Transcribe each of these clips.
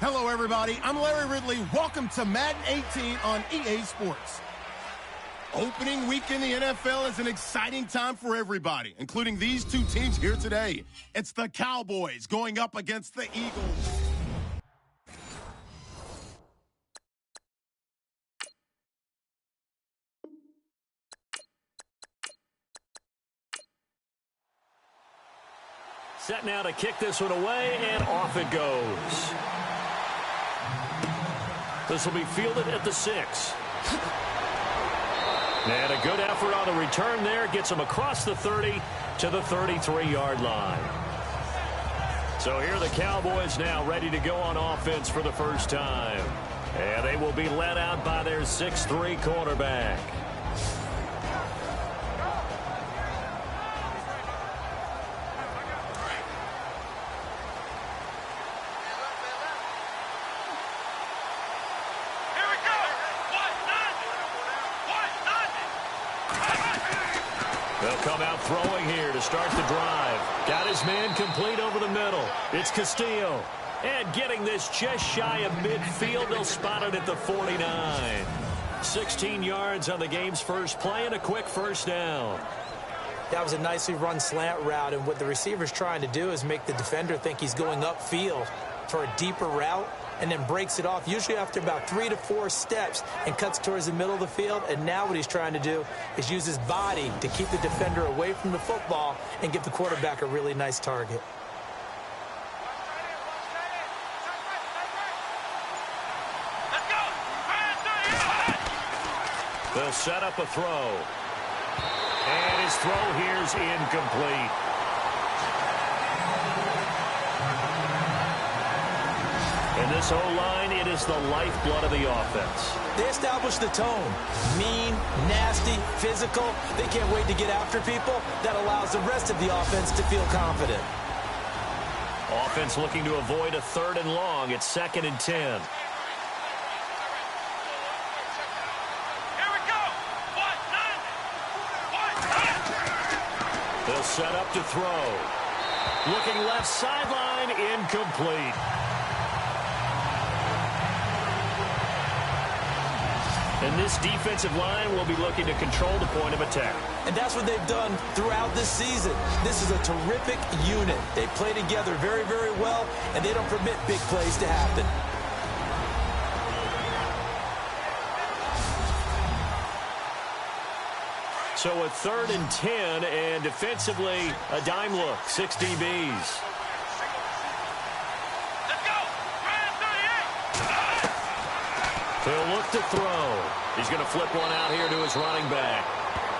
Hello, everybody. I'm Larry Ridley. Welcome to Madden 18 on EA Sports. Opening week in the NFL is an exciting time for everybody, including these two teams here today. It's the Cowboys going up against the Eagles. Set now to kick this one away, and off it goes. This will be fielded at the 6. And a good effort on the return there. Gets him across the 30 to the 33-yard line. So here are the Cowboys now ready to go on offense for the first time. And they will be led out by their 6'3" quarterback. They'll come out throwing here to start the drive. Got his man complete over the middle. It's Castillo. And getting this just shy of midfield, they'll spot it at the 49. 16 yards on the game's first play and a quick first down. That was a nicely run slant route, and what the receiver's trying to do is make the defender think he's going upfield for a deeper route, and then breaks it off, usually after about 3 to 4 steps, and cuts towards the middle of the field. And now what he's trying to do is use his body to keep the defender away from the football and give the quarterback a really nice target. They'll set up a throw. And his throw here is incomplete. And this O-line, it is the lifeblood of the offense. They establish the tone. Mean, nasty, physical. They can't wait to get after people. That allows the rest of the offense to feel confident. Offense looking to avoid a 3rd and long. It's 2nd and 10. They'll set up to throw. Looking left sideline, incomplete. And this defensive line will be looking to control the point of attack. And that's what they've done throughout this season. This is a terrific unit. They play together very, very well, and they don't permit big plays to happen. So a 3rd and 10, and defensively, a dime look, 6 DBs. He'll look to throw. He's going to flip one out here to his running back.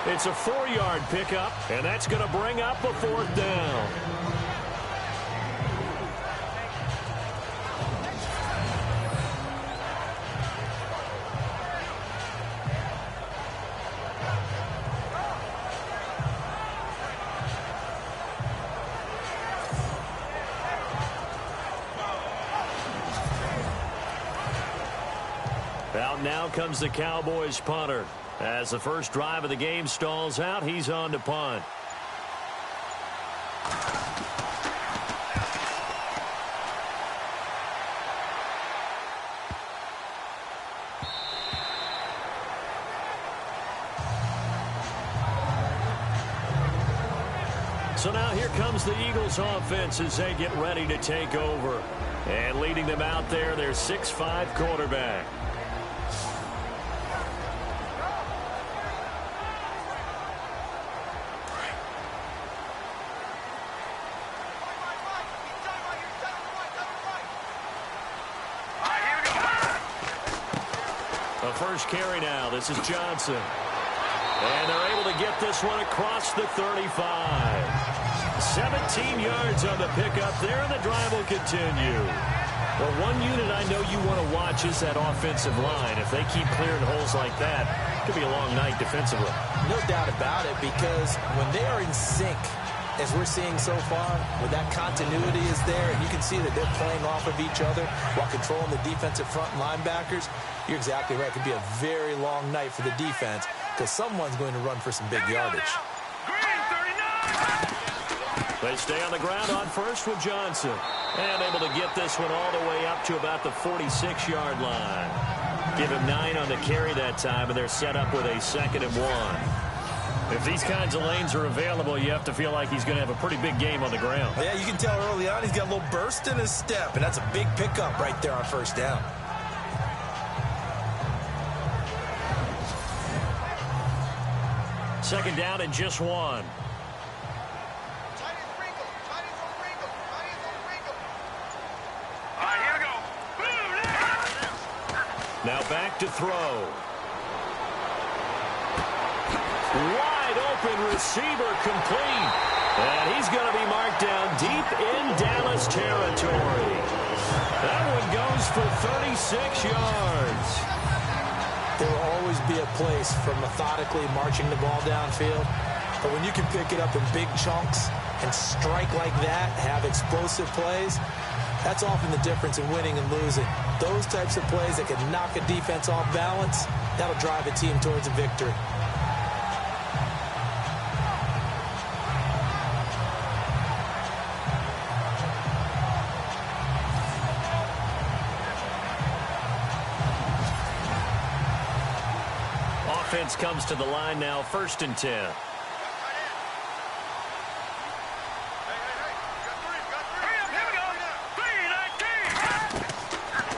It's a 4-yard pickup, and that's going to bring up a 4th down. Out now comes the Cowboys punter. As the first drive of the game stalls out, he's on to punt. So now here comes the Eagles offense as they get ready to take over. And leading them out there, their 6'5" quarterback. The first carry now. This is Johnson. And they're able to get this one across the 35. 17 yards on the pickup there, and the drive will continue. Well, one unit I know you want to watch is that offensive line. If they keep clearing holes like that, it could be a long night defensively. No doubt about it, because when they are in sync, as we're seeing so far, when that continuity is there, and you can see that they're playing off of each other while controlling the defensive front linebackers, you're exactly right. It could be a very long night for the defense because someone's going to run for some big yardage. They They stay on the ground on first with Johnson. And able to get this one all the way up to about the 46-yard line. Give him 9 on the carry that time, and they're set up with a 2nd and 1. If these kinds of lanes are available, you have to feel like he's going to have a pretty big game on the ground. Yeah, you can tell early on he's got a little burst in his step, and that's a big pickup right there on first down. Second down and just 1. Now back to throw. Wide open receiver complete. And he's going to be marked down deep in Dallas territory. That one goes for 36 yards. There will always be a place for methodically marching the ball downfield. But when you can pick it up in big chunks and strike like that, have explosive plays, that's often the difference in winning and losing. Those types of plays that can knock a defense off balance, that'll drive a team towards a victory. Offense comes to the line now, 1st and 10.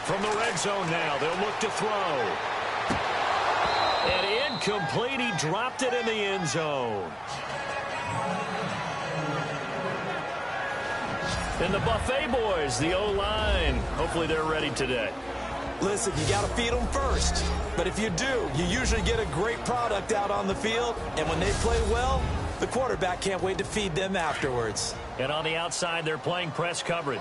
From the red zone now, they'll look to throw. And incomplete, he dropped it in the end zone. And the Buffet boys, the O-line, hopefully they're ready today. Listen, you got to feed them first. But if you do, you usually get a great product out on the field. And when they play well, the quarterback can't wait to feed them afterwards. And on the outside, they're playing press coverage.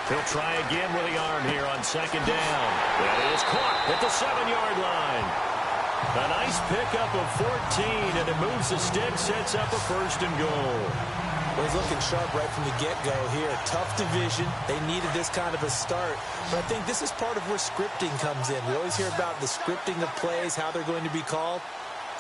He'll try again with the arm here on 2nd down. That is caught at the 7-yard line. A nice pickup of 14, and it moves the stick, sets up a 1st and goal. Well, he's looking sharp right from the get-go here. Tough division. They needed this kind of a start. But I think this is part of where scripting comes in. We always hear about the scripting of plays, how they're going to be called.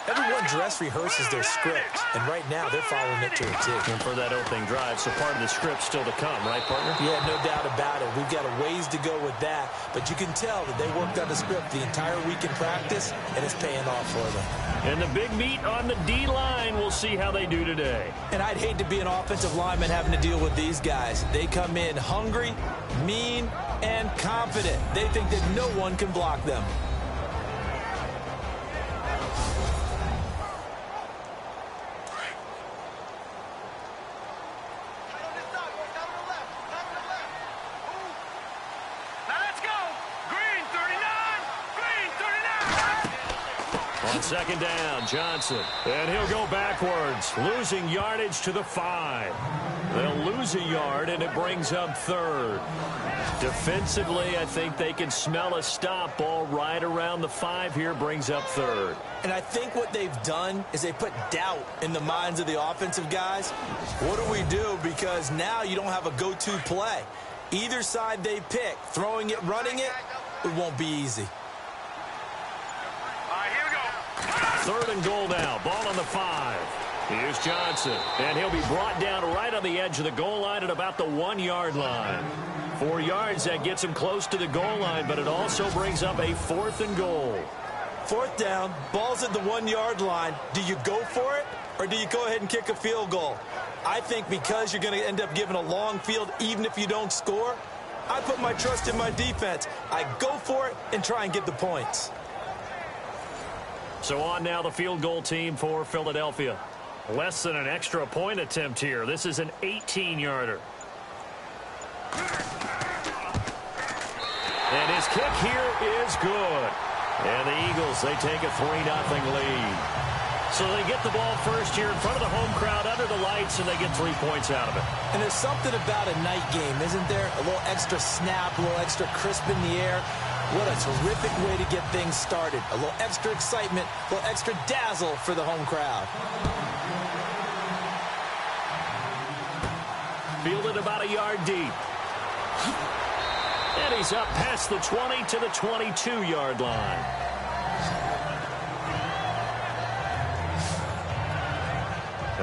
Everyone dress rehearses their script, and right now they're following it to a T. And for that opening drive, so part of the script still to come, right, partner? Yeah, no doubt about it. We've got a ways to go with that, but you can tell that they worked on the script the entire week in practice, and it's paying off for them. And the big meat on the D-line, we'll see how they do today. And I'd hate to be an offensive lineman having to deal with these guys. They come in hungry, mean, and confident. They think that no one can block them. On 2nd down, Johnson. And he'll go backwards, losing yardage to the 5. They'll lose a yard, and it brings up 3rd. Defensively, I think they can smell a stop. Ball right around the 5 here, brings up 3rd. And I think what they've done is they put doubt in the minds of the offensive guys. What do we do? Because now you don't have a go-to play. Either side they pick, throwing it, running it, it won't be easy. 3rd and goal now. Ball on the 5. Here's Johnson. And he'll be brought down right on the edge of the goal line at about the 1-yard line. 4 yards, that gets him close to the goal line, but it also brings up a 4th and goal. 4th down, ball's at the 1-yard line. Do you go for it, or do you go ahead and kick a field goal? I think because you're going to end up giving a long field even if you don't score, I put my trust in my defense. I go for it and try and get the points. So on now the field goal team for Philadelphia. Less than an extra point attempt here. This is an 18-yarder. And his kick here is good. And the Eagles, they take a 3-0 lead. So they get the ball first here in front of the home crowd under the lights, and they get 3 points out of it. And there's something about a night game, isn't there? A little extra snap, a little extra crisp in the air. What a terrific way to get things started. A little extra excitement, a little extra dazzle for the home crowd. Fielded about a yard deep. And he's up past the 20 to the 22-yard line.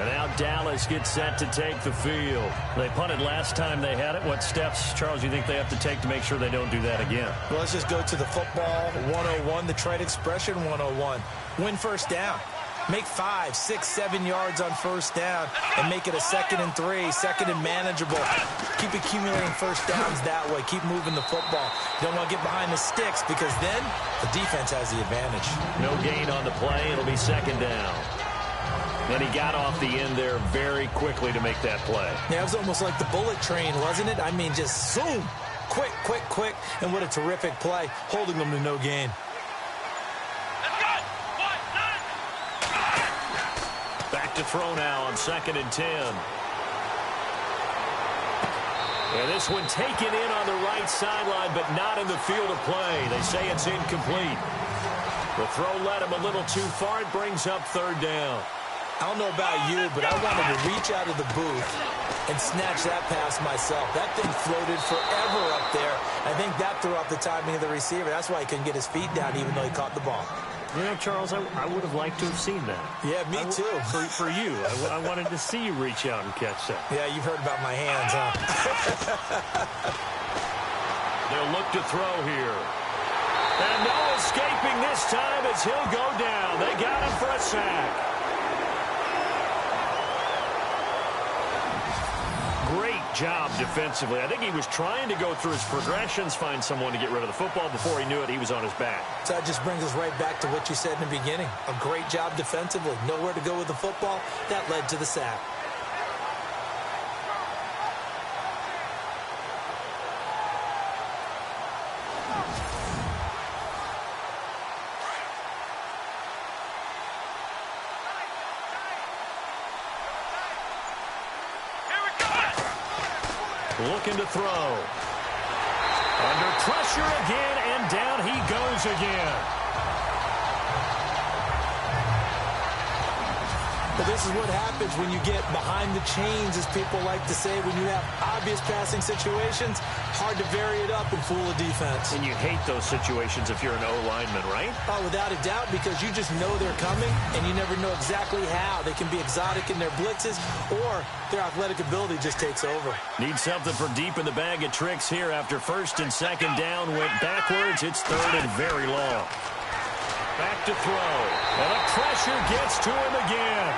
And now Dallas gets set to take the field. They punted last time they had it. What steps, Charles, you think they have to take to make sure they don't do that again? Well, let's just go to the football 101, the trade expression 101. Win first down. Make 5, 6, 7 yards on first down and make it a 2nd and 3, 2nd and manageable. Keep accumulating first downs that way. Keep moving the football. You don't want to get behind the sticks because then the defense has the advantage. No gain on the play. It'll be 2nd down. And he got off the end there very quickly to make that play. Yeah, it was almost like the bullet train, wasn't it? I mean, just zoom. Quick, quick, quick. And what a terrific play, holding them to no gain. Back to throw now on 2nd and 10. And this one taken in on the right sideline, but not in the field of play. They say it's incomplete. The throw led him a little too far. It brings up 3rd down. I don't know about you, but I wanted to reach out of the booth and snatch that pass myself. That thing floated forever up there. I think that threw off the timing of the receiver. That's why he couldn't get his feet down even though he caught the ball. You know, Charles, I would have liked to have seen that. Yeah, me too. For you. I wanted to see you reach out and catch that. Yeah, you've heard about my hands, huh? They'll look to throw here. And no escaping this time as he'll go down. They got him for a sack. Great job defensively. I think he was trying to go through his progressions, find someone to get rid of the football. Before he knew it, he was on his back. So that just brings us right back to what you said in the beginning. A great job defensively. Nowhere to go with the football. That led to the sack. Looking to throw. Under pressure again, and down he goes again. But this is what happens when you get behind the chains, as people like to say. When you have obvious passing situations, hard to vary it up and fool a defense. And you hate those situations if you're an O-lineman, right? Oh, without a doubt, because you just know they're coming, and you never know exactly how. They can be exotic in their blitzes, or their athletic ability just takes over. Need something for deep in the bag of tricks here after 1st and 2nd down. Went backwards. It's 3rd and very long. Back to throw. And the pressure gets to him again.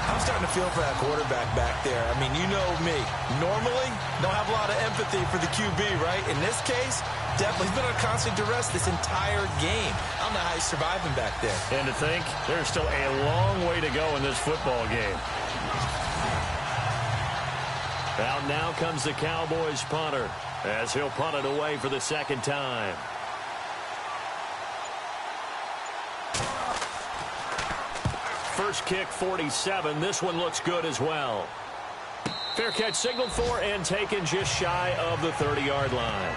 I'm starting to feel for that quarterback back there. I mean, you know me. Normally, don't have a lot of empathy for the QB, right? In this case, definitely. He's been under constant duress this entire game. I don't know how he's surviving back there. And to think, there's still a long way to go in this football game. Out now comes the Cowboys punter as he'll punt it away for the 2nd time. First kick, 47. This one looks good as well. Fair catch signaled for and taken just shy of the 30-yard line.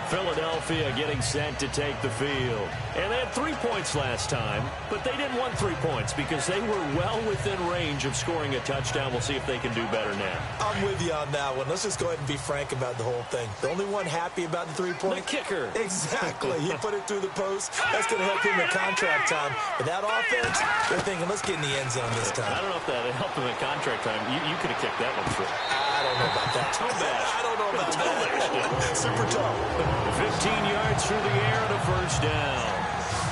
Philadelphia getting set to take the field. And they had 3 points last time, but they didn't want 3 points because they were well within range of scoring a touchdown. We'll see if they can do better now. I'm with you on that one. Let's just go ahead and be frank about the whole thing. The only one happy about the 3-point? The kicker. Exactly. He put it through the post. That's going to help him in contract time. But that offense, they're thinking, let's get in the end zone this time. I don't know if that helped him in contract time. You could have kicked that one through. I don't know about that. I don't know about that. Super tough. 15 yards through the air and a 1st down.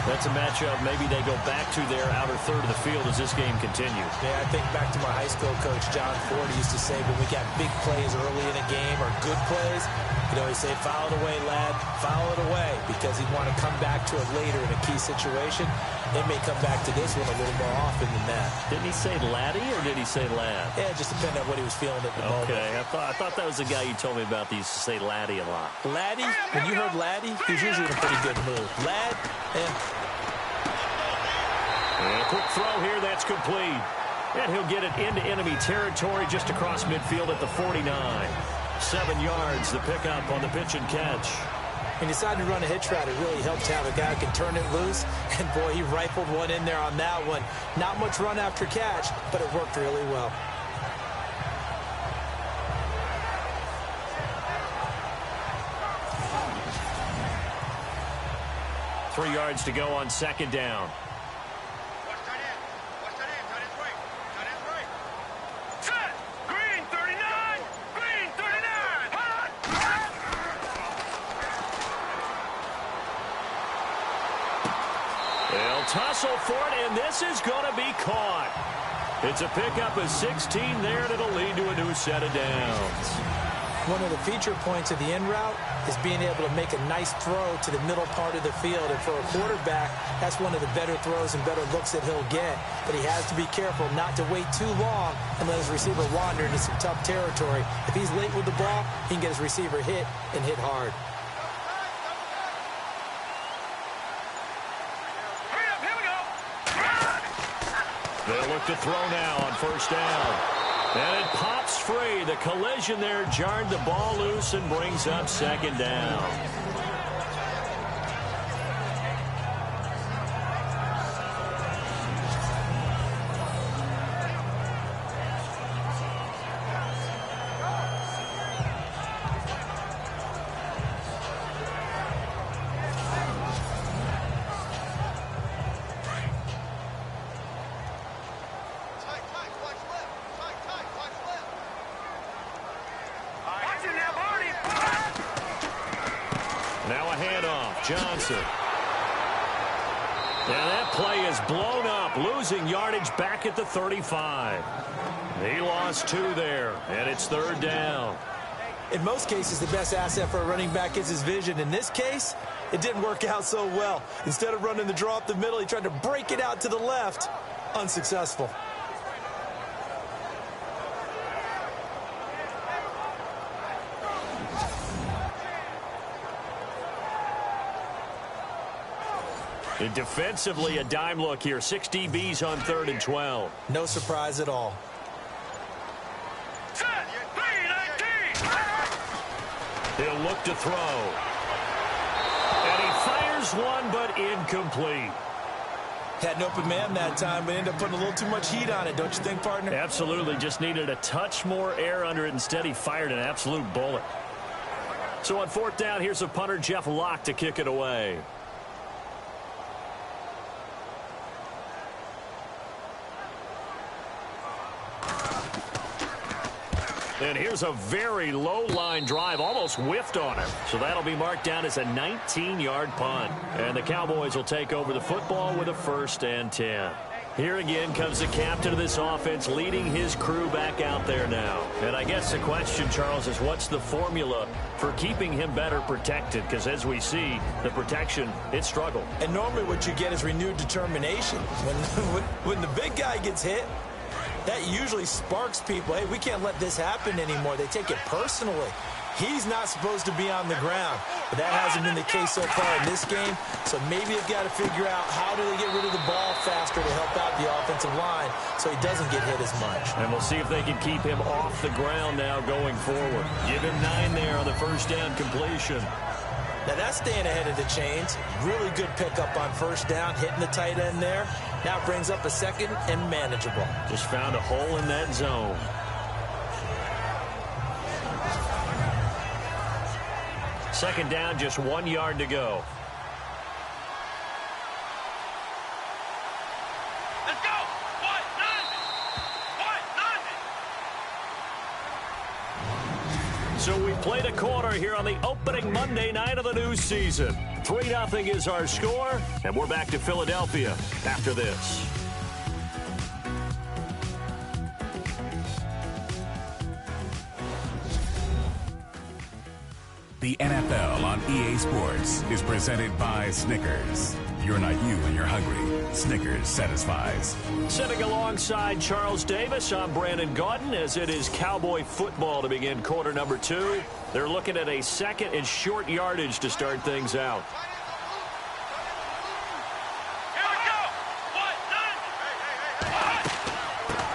That's a matchup maybe they go back to their outer third of the field as this game continues. Yeah, I think back to my high school coach, John Ford, used to say when we got big plays early in a game or good plays, you know, he'd say, foul it away, lad, foul it away, because he'd want to come back to it later in a key situation. They may come back to this one a little more often than that. Didn't he say laddie or did he say lad? Yeah, it just depended on what he was feeling at the moment. Okay, I thought that was the guy you told me about that used to say laddie a lot. Laddie? When you heard laddie, he was usually in a pretty good mood. Lad? And a quick throw here, that's complete. And he'll get it into enemy territory just across midfield at the 49. 7 yards, the pickup on the pitch and catch. When he decided to run a hitch route, it really helps to have a guy who can turn it loose. And, boy, he rifled one in there on that one. Not much run after catch, but it worked really well. 3 yards to go on 2nd down. They'll tussle for it, and this is going to be caught. It's a pickup of 16 there, and it'll lead to a new set of downs. One of the feature points of the in route is being able to make a nice throw to the middle part of the field. And for a quarterback, that's one of the better throws and better looks that he'll get. But he has to be careful not to wait too long and let his receiver wander into some tough territory. If he's late with the ball, he can get his receiver hit and hit hard. They'll look to throw now on 1st down. And it pops free. The collision there jarred the ball loose and brings up 2nd down. Now a handoff. Johnson. And that play is blown up, losing yardage back at the 35. He lost 2 there, and it's 3rd down. In most cases, the best asset for a running back is his vision. In this case, it didn't work out so well. Instead of running the draw up the middle, he tried to break it out to the left. Unsuccessful. And defensively, a dime look here. 6 DBs on 3rd and 12. No surprise at all. He'll look to throw. And he fires one, but incomplete. Had an open man that time, but ended up putting a little too much heat on it, don't you think, partner? Absolutely. Just needed a touch more air under it. Instead, he fired an absolute bullet. So on 4th down, here's a punter, Jeff Locke, to kick it away. And here's a very low line drive, almost whiffed on him. So that'll be marked down as a 19-yard punt. And the Cowboys will take over the football with a 1st and 10. Here again comes the captain of this offense, leading his crew back out there now. And I guess the question, Charles, is what's the formula for keeping him better protected? Because as we see, the protection, it struggled. And normally what you get is renewed determination. When the big guy gets hit, that usually sparks people. Hey, we can't let this happen anymore. They take it personally. He's not supposed to be on the ground. But that hasn't been the case so far in this game. So maybe they've got to figure out how do they get rid of the ball faster to help out the offensive line so he doesn't get hit as much. And we'll see if they can keep him off the ground now going forward. Give him 9 there on the 1st down completion. Now that's staying ahead of the chains. Really good pickup on 1st down, hitting the tight end there. Now brings up a 2nd and manageable. Just found a hole in that zone. Second down, just 1 yard to go. Let's go! What? Nothing! So we played a quarter here on the opening Monday night of the new season. 3-0 is our score, and we're back to Philadelphia after this. The NFL on EA Sports is presented by Snickers. You're not you when you're hungry. Snickers satisfies. Sitting alongside Charles Davis, I'm Brandon Gaudin as it is Cowboy football to begin quarter number 2. They're looking at a 2nd and short yardage to start things out.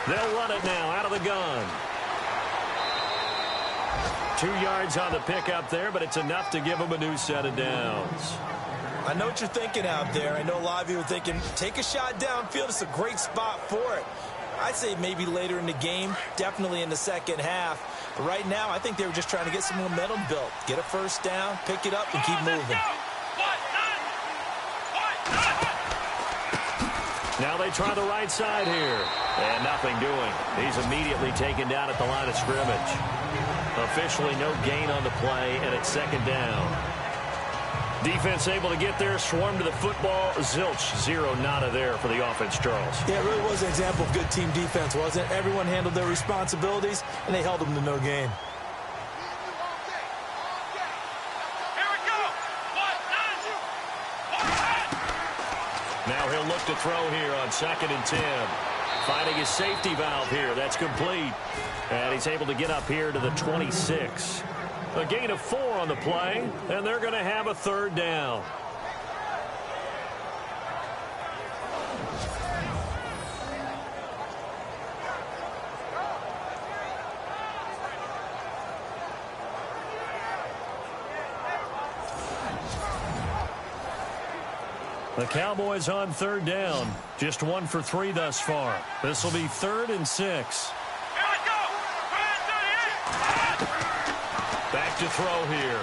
They'll run it now out of the gun. 2 yards on the pickup there, but it's enough to give them a new set of downs. I know what you're thinking out there. I know a lot of you are thinking, take a shot downfield. It's a great spot for it. I'd say maybe later in the game, definitely in the second half. But right now, I think they were just trying to get some momentum built. Get a 1st down, pick it up, and keep moving. Now they try the right side here. And nothing doing. He's immediately taken down at the line of scrimmage. Officially no gain on the play, and it's second down. Defense able to get there, swarm to the football. Zilch, zero nada there for the offense, Charles. Yeah, it really was an example of good team defense, wasn't it? Everyone handled their responsibilities, and they held them to no gain. Now he'll look to throw here on 2nd and 10. Finding his safety valve here. That's complete. And he's able to get up here to the 26. A gain of 4 on the play, and they're going to have a third down. The Cowboys on third down. Just 1 for 3 thus far. This will be 3rd and 6. Here we go! Back to throw here.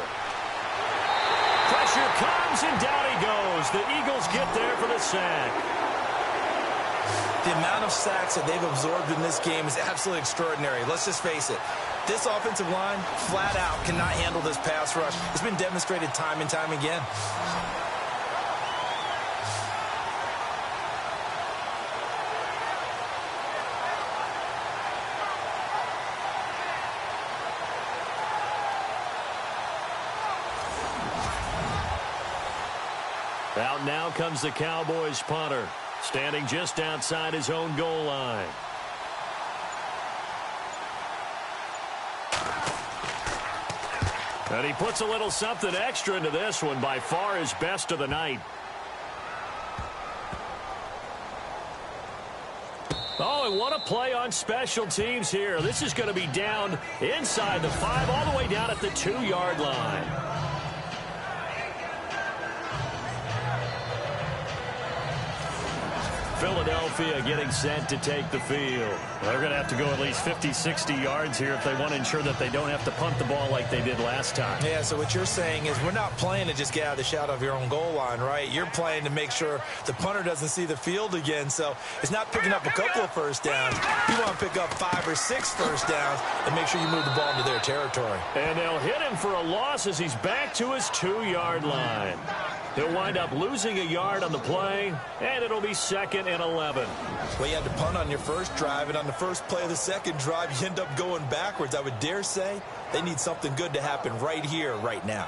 Pressure comes, and down he goes. The Eagles get there for the sack. The amount of sacks that they've absorbed in this game is absolutely extraordinary. Let's just face it. This offensive line, flat out, cannot handle this pass rush. It's been demonstrated time and time again. Out now comes the Cowboys punter, standing just outside his own goal line. And he puts a little something extra into this one, by far his best of the night. Oh, and what a play on special teams here. This is going to be down inside the 5, all the way down at the 2-yard line. Philadelphia getting set to take the field. They're going to have to go at least 50, 60 yards here if they want to ensure that they don't have to punt the ball like they did last time. Yeah, so what you're saying is we're not playing to just get out of the shadow of your own goal line, right? You're playing to make sure the punter doesn't see the field again. So it's not picking up a couple of first downs. You want to pick up 5 or 6 first downs and make sure you move the ball into their territory. And they'll hit him for a loss as he's back to his 2-yard line. He'll wind up losing a yard on the play, and it'll be 2nd and 11. Well, you had to punt on your first drive, and on the first play of the second drive, you end up going backwards. I would dare say they need something good to happen right here, right now.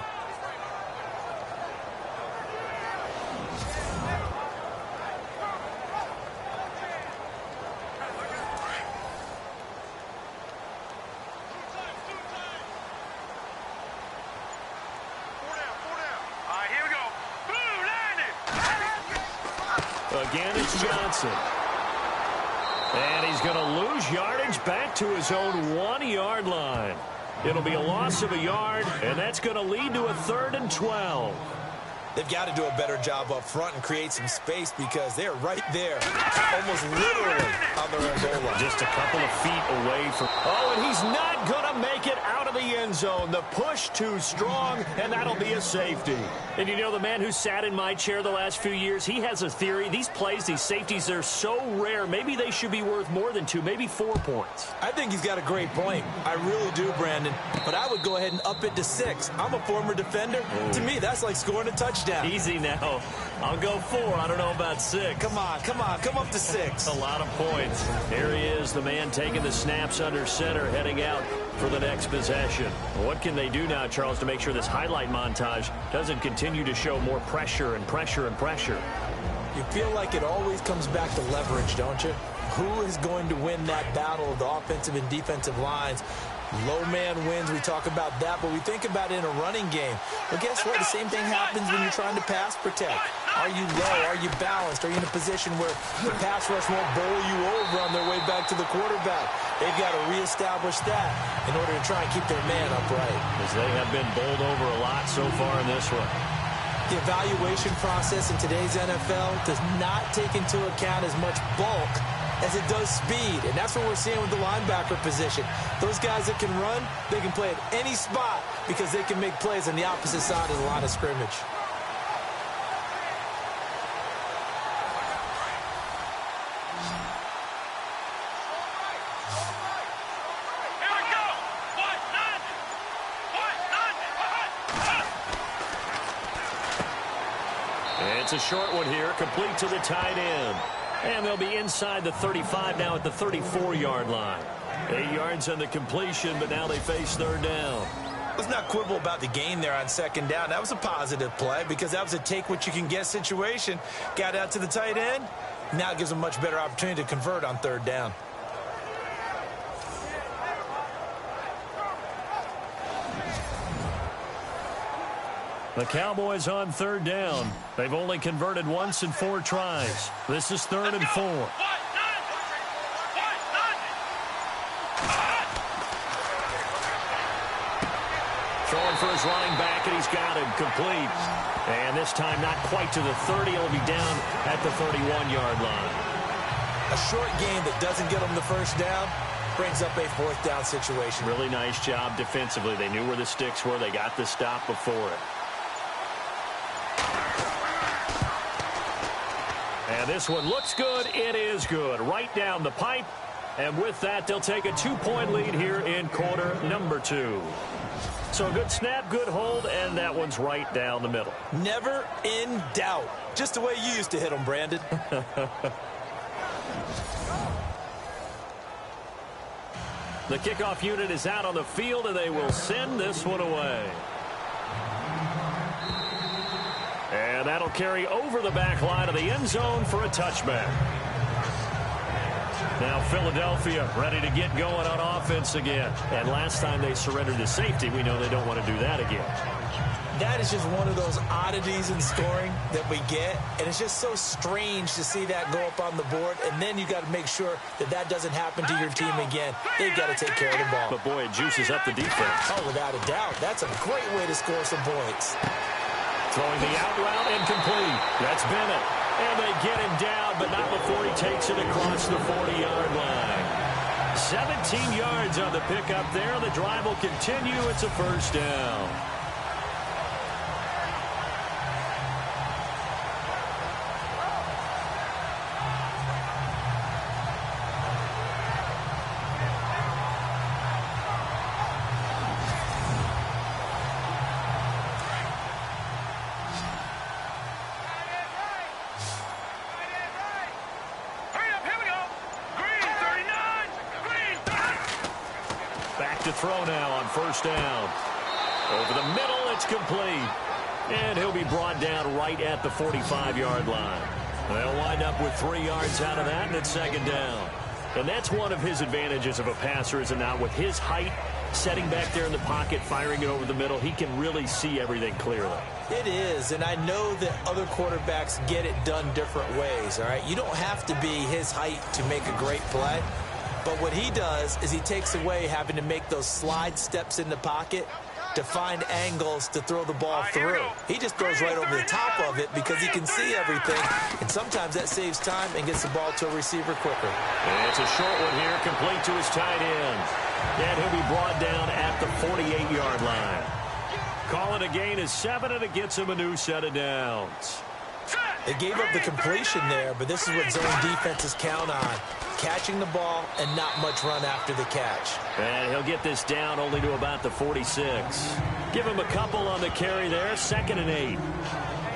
Again, it's Johnson. And he's going to lose yardage back to his own 1-yard line. It'll be a loss of a yard, and that's going to lead to a 3rd and 12. They've got to do a better job up front and create some space because they're right there, almost literally on their own goal line. Just a couple of feet away from... Oh, and he's not going to make it out of the end zone. The push too strong, and that'll be a safety. And you know, the man who sat in my chair the last few years, he has a theory. These plays, these safeties, they're so rare. Maybe they should be worth more than 2, maybe 4 points. I think he's got a great point. I really do, Brandon. But I would go ahead and up it to 6. I'm a former defender. To me, that's like scoring a touchdown. Easy now. I'll go 4. I don't know about 6. Come on. Come up to 6. A lot of points. Here he is, the man taking the snaps under center, heading out for the next possession. What can they do now, Charles, to make sure this highlight montage doesn't continue to show more pressure and pressure and pressure? You feel like it always comes back to leverage, don't you? Who is going to win that battle of the offensive and defensive lines? Low man wins. We talk about that, but we think about it in a running game. Well, guess what? The same thing happens when you're trying to pass protect. Are you low? Are you balanced? Are you in a position where the pass rush won't bowl you over on their way back to the quarterback? They've got to reestablish that in order to try and keep their man upright. Because they have been bowled over a lot so far in this one. The evaluation process in today's NFL does not take into account as much bulk as it does speed, and that's what we're seeing with the linebacker position. Those guys that can run, they can play at any spot because they can make plays on the opposite side of the line of scrimmage. It's a short one here, complete to the tight end. And they'll be inside the 35 now at the 34-yard line. 8 yards on the completion, but now they face third down. Let's not quibble about the gain there on second down. That was a positive play because that was a take-what-you-can-get situation. Got out to the tight end. Now it gives them a much better opportunity to convert on third down. The Cowboys on third down. They've only converted once in 4 tries. This is 3rd and 4. Throwing for his running back, and he's got him complete. And this time not quite to the 30. He'll be down at the 31-yard line. A short game that doesn't get them the first down brings up a 4th down situation. Really nice job defensively. They knew where the sticks were. They got the stop before it. And this one looks good. It is good. Right down the pipe. And with that, they'll take a 2-point lead here in quarter number 2. So a good snap, good hold, and that one's right down the middle. Never in doubt. Just the way you used to hit them, Brandon. The kickoff unit is out on the field, and they will send this one away. And that'll carry over the back line of the end zone for a touchback. Now Philadelphia ready to get going on offense again. And last time they surrendered to safety, we know they don't want to do that again. That is just one of those oddities in scoring that we get. And it's just so strange to see that go up on the board. And then you got to make sure that that doesn't happen to your team again. They've got to take care of the ball. But, boy, it juices up the defense. Oh, without a doubt. That's a great way to score some points. Throwing the out route incomplete. That's Bennett. And they get him down, but not before he takes it across the 40-yard line. 17 yards on the pickup there. The drive will continue. It's a first down. To throw now on first down. Over the middle, it's complete. And he'll be brought down right at the 45-yard line. They'll wind up with 3 yards out of that, and it's second down. And that's one of his advantages of a passer, is it not? With his height, setting back there in the pocket, firing it over the middle, he can really see everything clearly. It is, and I know that other quarterbacks get it done different ways, all right? You don't have to be his height to make a great play. But what he does is he takes away having to make those slide steps in the pocket to find angles to throw the ball through. He just throws right over the top of it because he can see everything. And sometimes that saves time and gets the ball to a receiver quicker. And it's a short one here, complete to his tight end. And he'll be brought down at the 48-yard line. Call it a gain of 7, and it gets him a new set of downs. They gave up the completion there, but this is what zone defenses count on. Catching the ball and not much run after the catch. And he'll get this down only to about the 46. Give him a couple on the carry there, 2nd and 8.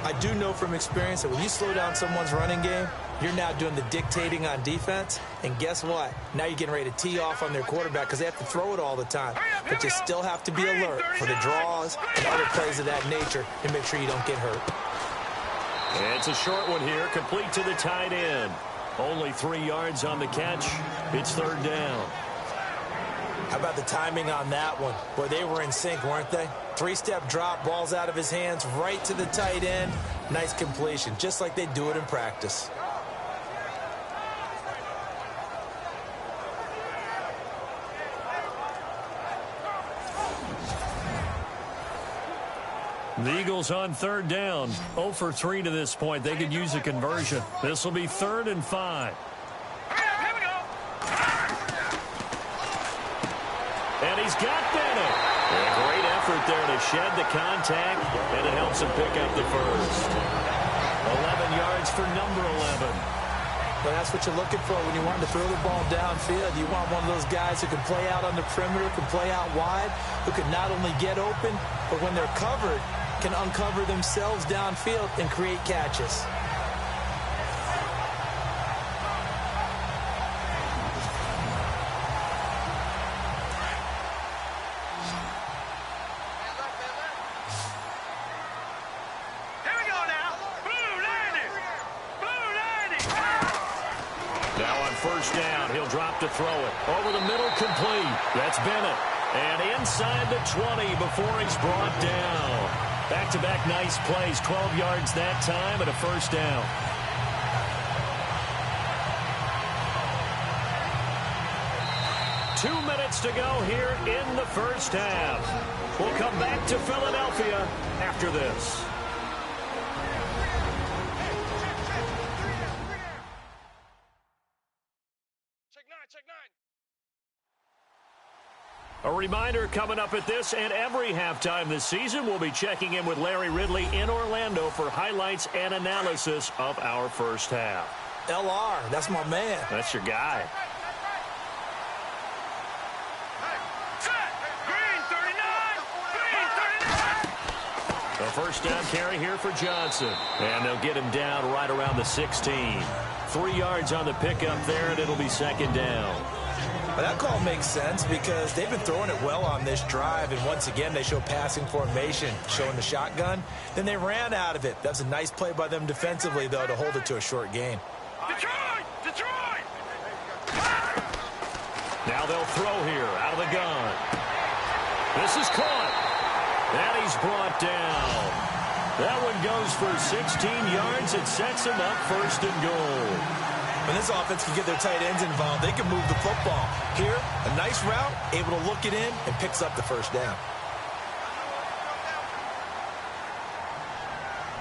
I do know from experience that when you slow down someone's running game, you're now doing the dictating on defense. And guess what? Now you're getting ready to tee off on their quarterback because they have to throw it all the time. But you still have to be alert for the draws and other plays of that nature to make sure you don't get hurt. And it's a short one here, complete to the tight end. Only 3 yards on the catch. It's third down. How about the timing on that one? Boy, they were in sync, weren't they? 3-step drop, ball's out of his hands, right to the tight end. Nice completion, just like they do it in practice. The Eagles on third down. 0 for 3 to this point. They could use a conversion. This will be 3rd and 5. Here we go. And he's got Bennett. A great effort there to shed the contact, and it helps him pick up the first. 11 yards for number 11. But that's what you're looking for when you want to throw the ball downfield. You want one of those guys who can play out on the perimeter, can play out wide, who can not only get open, but when they're covered, can uncover themselves downfield and create catches. First down, he'll drop to throw it. Over the middle, complete. That's Bennett. And inside the 20 before he's brought down. Back-to-back nice plays, 12 yards that time and a first down. Two minutes to go here in the first half. We'll come back to Philadelphia after this. A reminder coming up at this and every halftime this season, we'll be checking in with Larry Ridley in Orlando for highlights and analysis of our first half. LR, that's my man. That's your guy. A first down carry here for Johnson. And they'll get him down right around the 16. 3 yards on the pickup there, and it'll be second down. Well, that call makes sense because they've been throwing it well on this drive, and once again they show passing formation, showing the shotgun. Then they ran out of it. That was a nice play by them defensively, though, to hold it to a short gain. Detroit! Detroit! Now they'll throw here out of the gun. This is caught. And he's brought down. That one goes for 16 yards. It sets him up first and goal. When this offense can get their tight ends involved, they can move the football. Here, a nice route, able to look it in, and picks up the first down.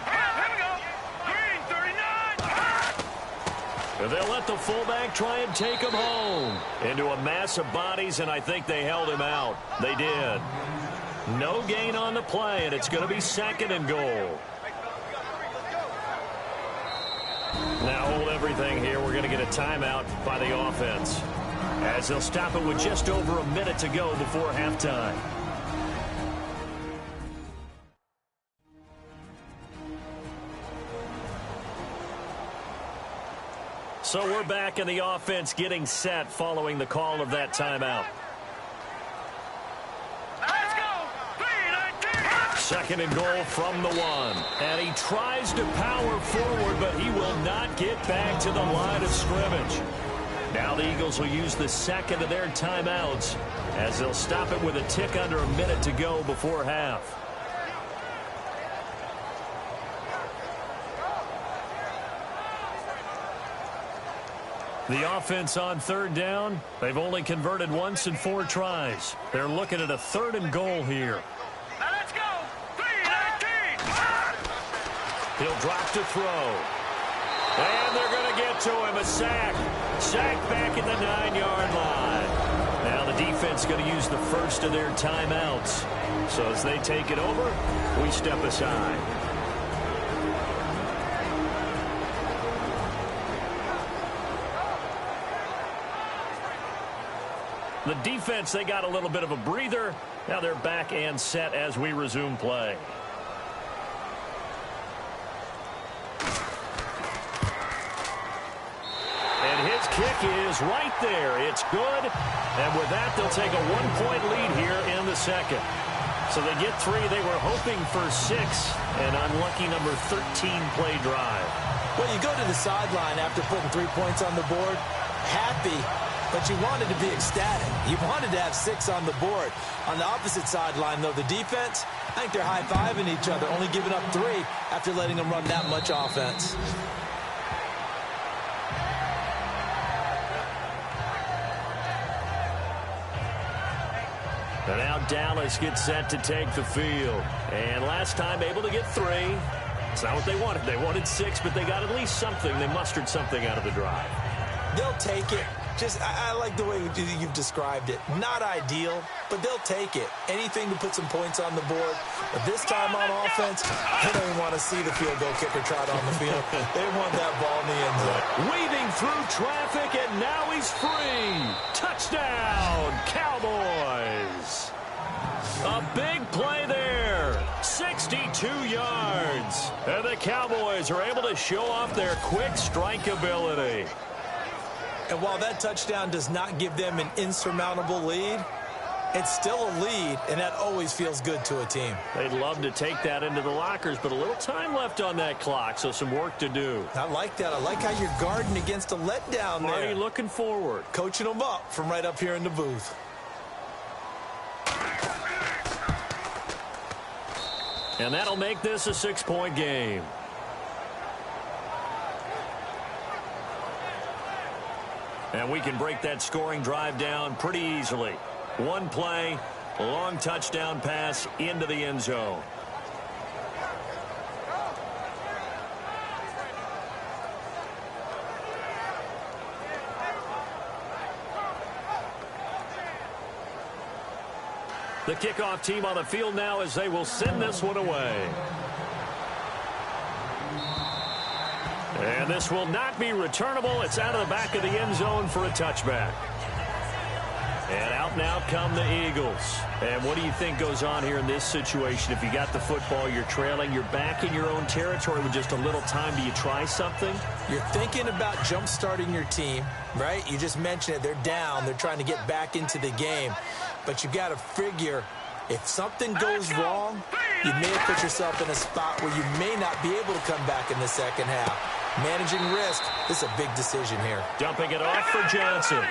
Here we go. Green, 39. And they'll let the fullback try and take him home. Into a mass of bodies, and I think they held him out. They did. No gain on the play, and it's going to be second and goal. Now hold everything here. We're going to get a timeout by the offense, as they'll stop it with just over a minute to go before halftime. So we're back in the offense getting set following the call of that timeout. Let's go. 3-19. Second and goal from the 1. And he tries to power forward, but he will not get back to the line of scrimmage. Now the Eagles will use the second of their timeouts as they'll stop it with a tick under a minute to go before half. The offense on third down, they've only converted once in 4 tries. They're looking at a third and goal here. Now let's go. 3-19. He'll drop to throw. And they're going to get to him. A sack. Sack back at the 9-yard line. Now the defense going to use the first of their timeouts. So as they take it over, we step aside. The defense, they got a little bit of a breather. Now they're back and set as we resume play. And his kick is right there. It's good. And with that, they'll take a 1-point lead here in the second. So they get 3. They were hoping for 6. An unlucky number 13 play drive. Well, you go to the sideline after putting 3 points on the board, happy, but you wanted to be ecstatic. You wanted to have 6 on the board. On the opposite sideline, though, the defense, I think they're high-fiving each other, only giving up 3 after letting them run that much offense. And now Dallas gets set to take the field. And last time able to get 3. It's not what they wanted. They wanted 6, but they got at least something. They mustered something out of the drive. They'll take it. Just, I like the way you've described it. Not ideal, but they'll take it. Anything to put some points on the board. But this time on offense, they don't even want to see the field goal kicker trot on the field. They want that ball in the end zone. Weaving through traffic, and now he's free. Touchdown, Cowboys. A big play there. there. 62 yards. And the Cowboys are able to show off their quick strike ability. And while that touchdown does not give them an insurmountable lead, it's still a lead, and that always feels good to a team. They'd love to take that into the lockers, but a little time left on that clock, so some work to do. I like that. I like how you're guarding against a letdown there. Marty looking forward. Coaching them up from right up here in the booth. And that'll make this a 6-point game. And we can break that scoring drive down pretty easily. One play, long touchdown pass into the end zone. The kickoff team on the field now as they will send this one away. And this will not be returnable. It's out of the back of the end zone for a touchback. And out now come the Eagles. And what do you think goes on here in this situation? If you got the football, you're trailing, you're back in your own territory with just a little time. Do you try something? You're thinking about jump-starting your team, right? You just mentioned it. They're down. They're trying to get back into the game. But you got to figure if something goes wrong, you may have put yourself in a spot where you may not be able to come back in the second half. Managing risk, this is a big decision here. Dumping it off for Johnson.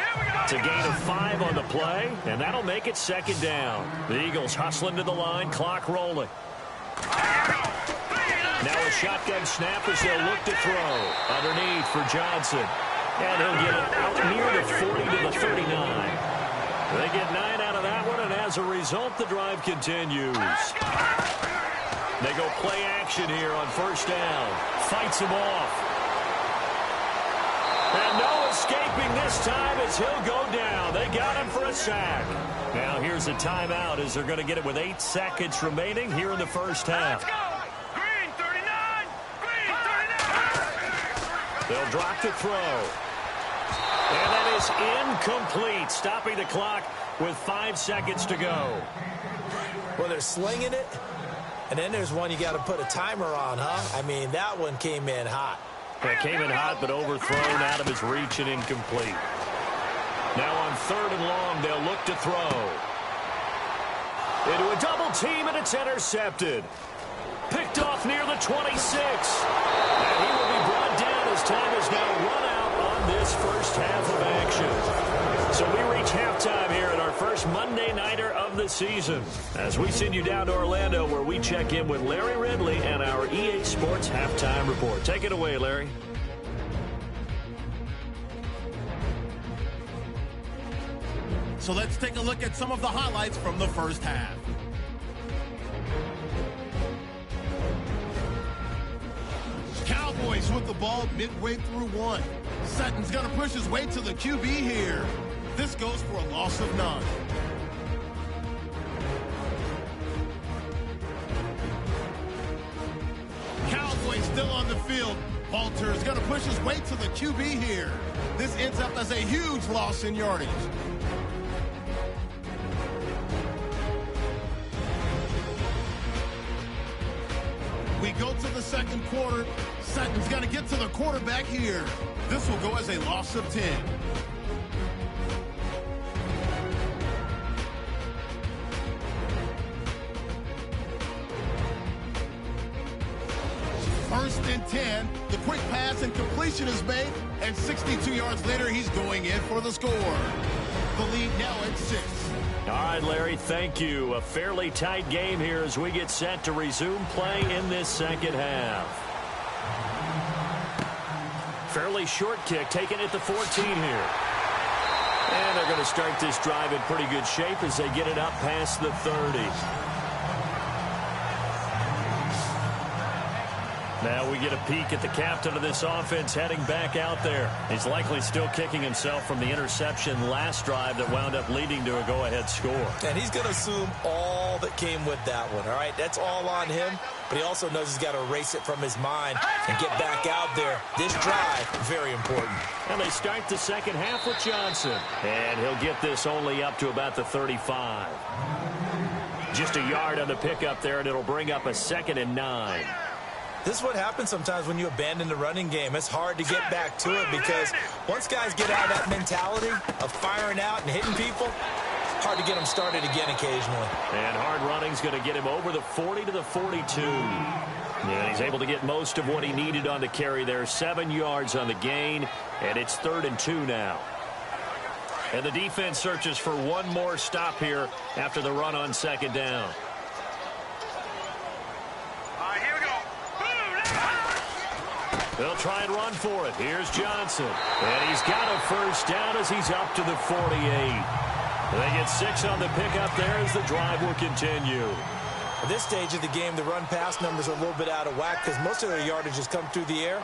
It's a gain of 5 on the play, and that'll make it second down. The Eagles hustling to the line, clock rolling. Now a shotgun snap as they'll look to throw. Underneath for Johnson. And he'll get it out near the 40 to the 39. They get 9 out of that one, and as a result, the drive continues. They go play action here on first down. Fights him off. And no escaping this time as he'll go down. They got him for a sack. Now here's a timeout as they're going to get it with 8 seconds remaining here in the first half. Let's go. Green 39. Green 39. They'll drop the throw. And that is incomplete, stopping the clock with 5 seconds to go. Well, they're slinging it, and then there's one you got to put a timer on, huh? I mean, that one came in hot. It came in hot, but overthrown out of his reach and incomplete. Now on 3rd and long, they'll look to throw. Into a double team, and it's intercepted. Picked off near the 26. And he will be brought down as time is now run out on this first half of action. So we reach halftime here at our first Monday Nighter of the season as we send you down to Orlando where we check in with Larry Ridley and our EA Sports Halftime Report. Take it away, Larry. So let's take a look at some of the highlights from the first half. Cowboys with the ball midway through 1. Sutton's going to push his way to the QB here. This goes for a loss of 9. Cowboys still on the field. Walter's going to push his way to the QB here. This ends up as a huge loss in yardage. We go to the second quarter. Sutton's got to get to the quarterback here. This will go as a loss of 10. First and 10. The quick pass and completion is made. And 62 yards later, he's going in for the score. The lead now at 6. All right, Larry, thank you. A fairly tight game here as we get set to resume play in this second half. Fairly short kick, taken at the 14 here. And they're going to start this drive in pretty good shape as they get it up past the 30. Now we get a peek at the captain of this offense heading back out there. He's likely still kicking himself from the interception last drive that wound up leading to a go-ahead score. And he's going to assume all that came with that one, all right? That's all on him, but he also knows he's got to erase it from his mind and get back out there. This drive, very important. And they start the second half with Johnson. And he'll get this only up to about the 35. Just a yard on the pickup there, and it'll bring up a 2nd and 9. This is what happens sometimes when you abandon the running game. It's hard to get back to it because once guys get out of that mentality of firing out and hitting people, hard to get them started again occasionally. And hard running's going to get him over the 40 to the 42. And he's able to get most of what he needed on the carry there. 7 yards on the gain, and it's 3rd and 2 now. And the defense searches for one more stop here after the run on 2nd down. Here we go. They'll try and run for it. Here's Johnson. And he's got a first down as he's up to the 48. They get 6 on the pickup there as the drive will continue. At this stage of the game, the run-pass numbers are a little bit out of whack because most of their yardage has come through the air.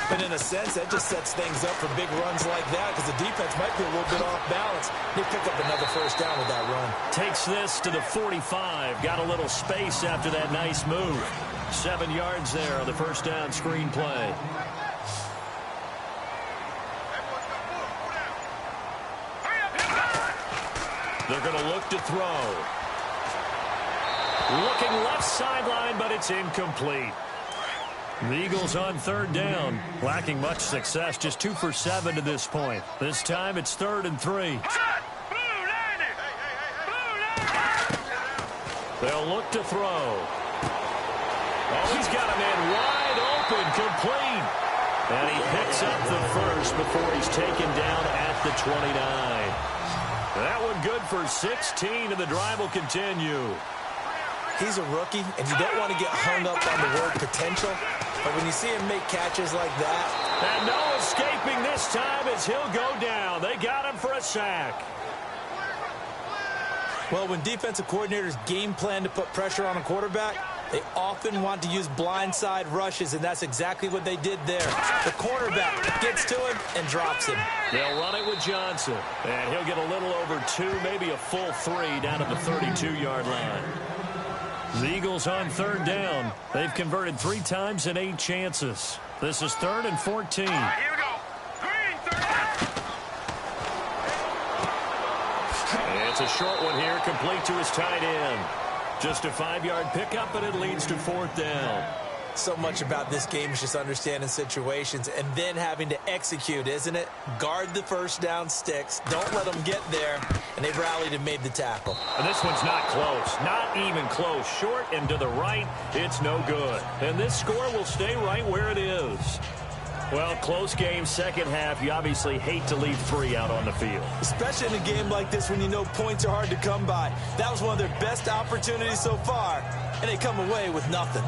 But in a sense, that just sets things up for big runs like that because the defense might be a little bit off balance. They pick up another first down with that run. Takes this to the 45. Got a little space after that nice move. 7 yards there on the first down screen play. They're going to look to throw. Looking left sideline, but it's incomplete. The Eagles on 3rd down, lacking much success, just 2 for 7 to this point. This time it's 3rd and 3. They'll look to throw. Oh, he's got a man wide open, complete. And he picks up the first before he's taken down at the 29. That one good for 16, and the drive will continue. He's a rookie, and you don't want to get hung up on the word potential. But when you see him make catches like that. And no escaping this time as he'll go down. They got him for a sack. Well, when defensive coordinators game plan to put pressure on a quarterback, they often want to use blindside rushes, and that's exactly what they did there. The cornerback gets to him and drops him. They'll run it with Johnson, and he'll get a little over 2, maybe a full 3 down at the 32-yard line. The Eagles on 3rd down. They've converted 3 times in 8 chances. This is 3rd and 14. Here we go. Green, 39. It's a short one here, complete to his tight end. Just a 5-yard pickup, and it leads to 4th down. So much about this game is just understanding situations and then having to execute, isn't it? Guard the first down sticks. Don't let them get there. And they've rallied and made the tackle. And this one's not close. Not even close. Short and to the right. It's no good. And this score will stay right where it is. Well, close game, second half. You obviously hate to leave 3 out on the field. Especially in a game like this when you know points are hard to come by. That was one of their best opportunities so far. And they come away with nothing.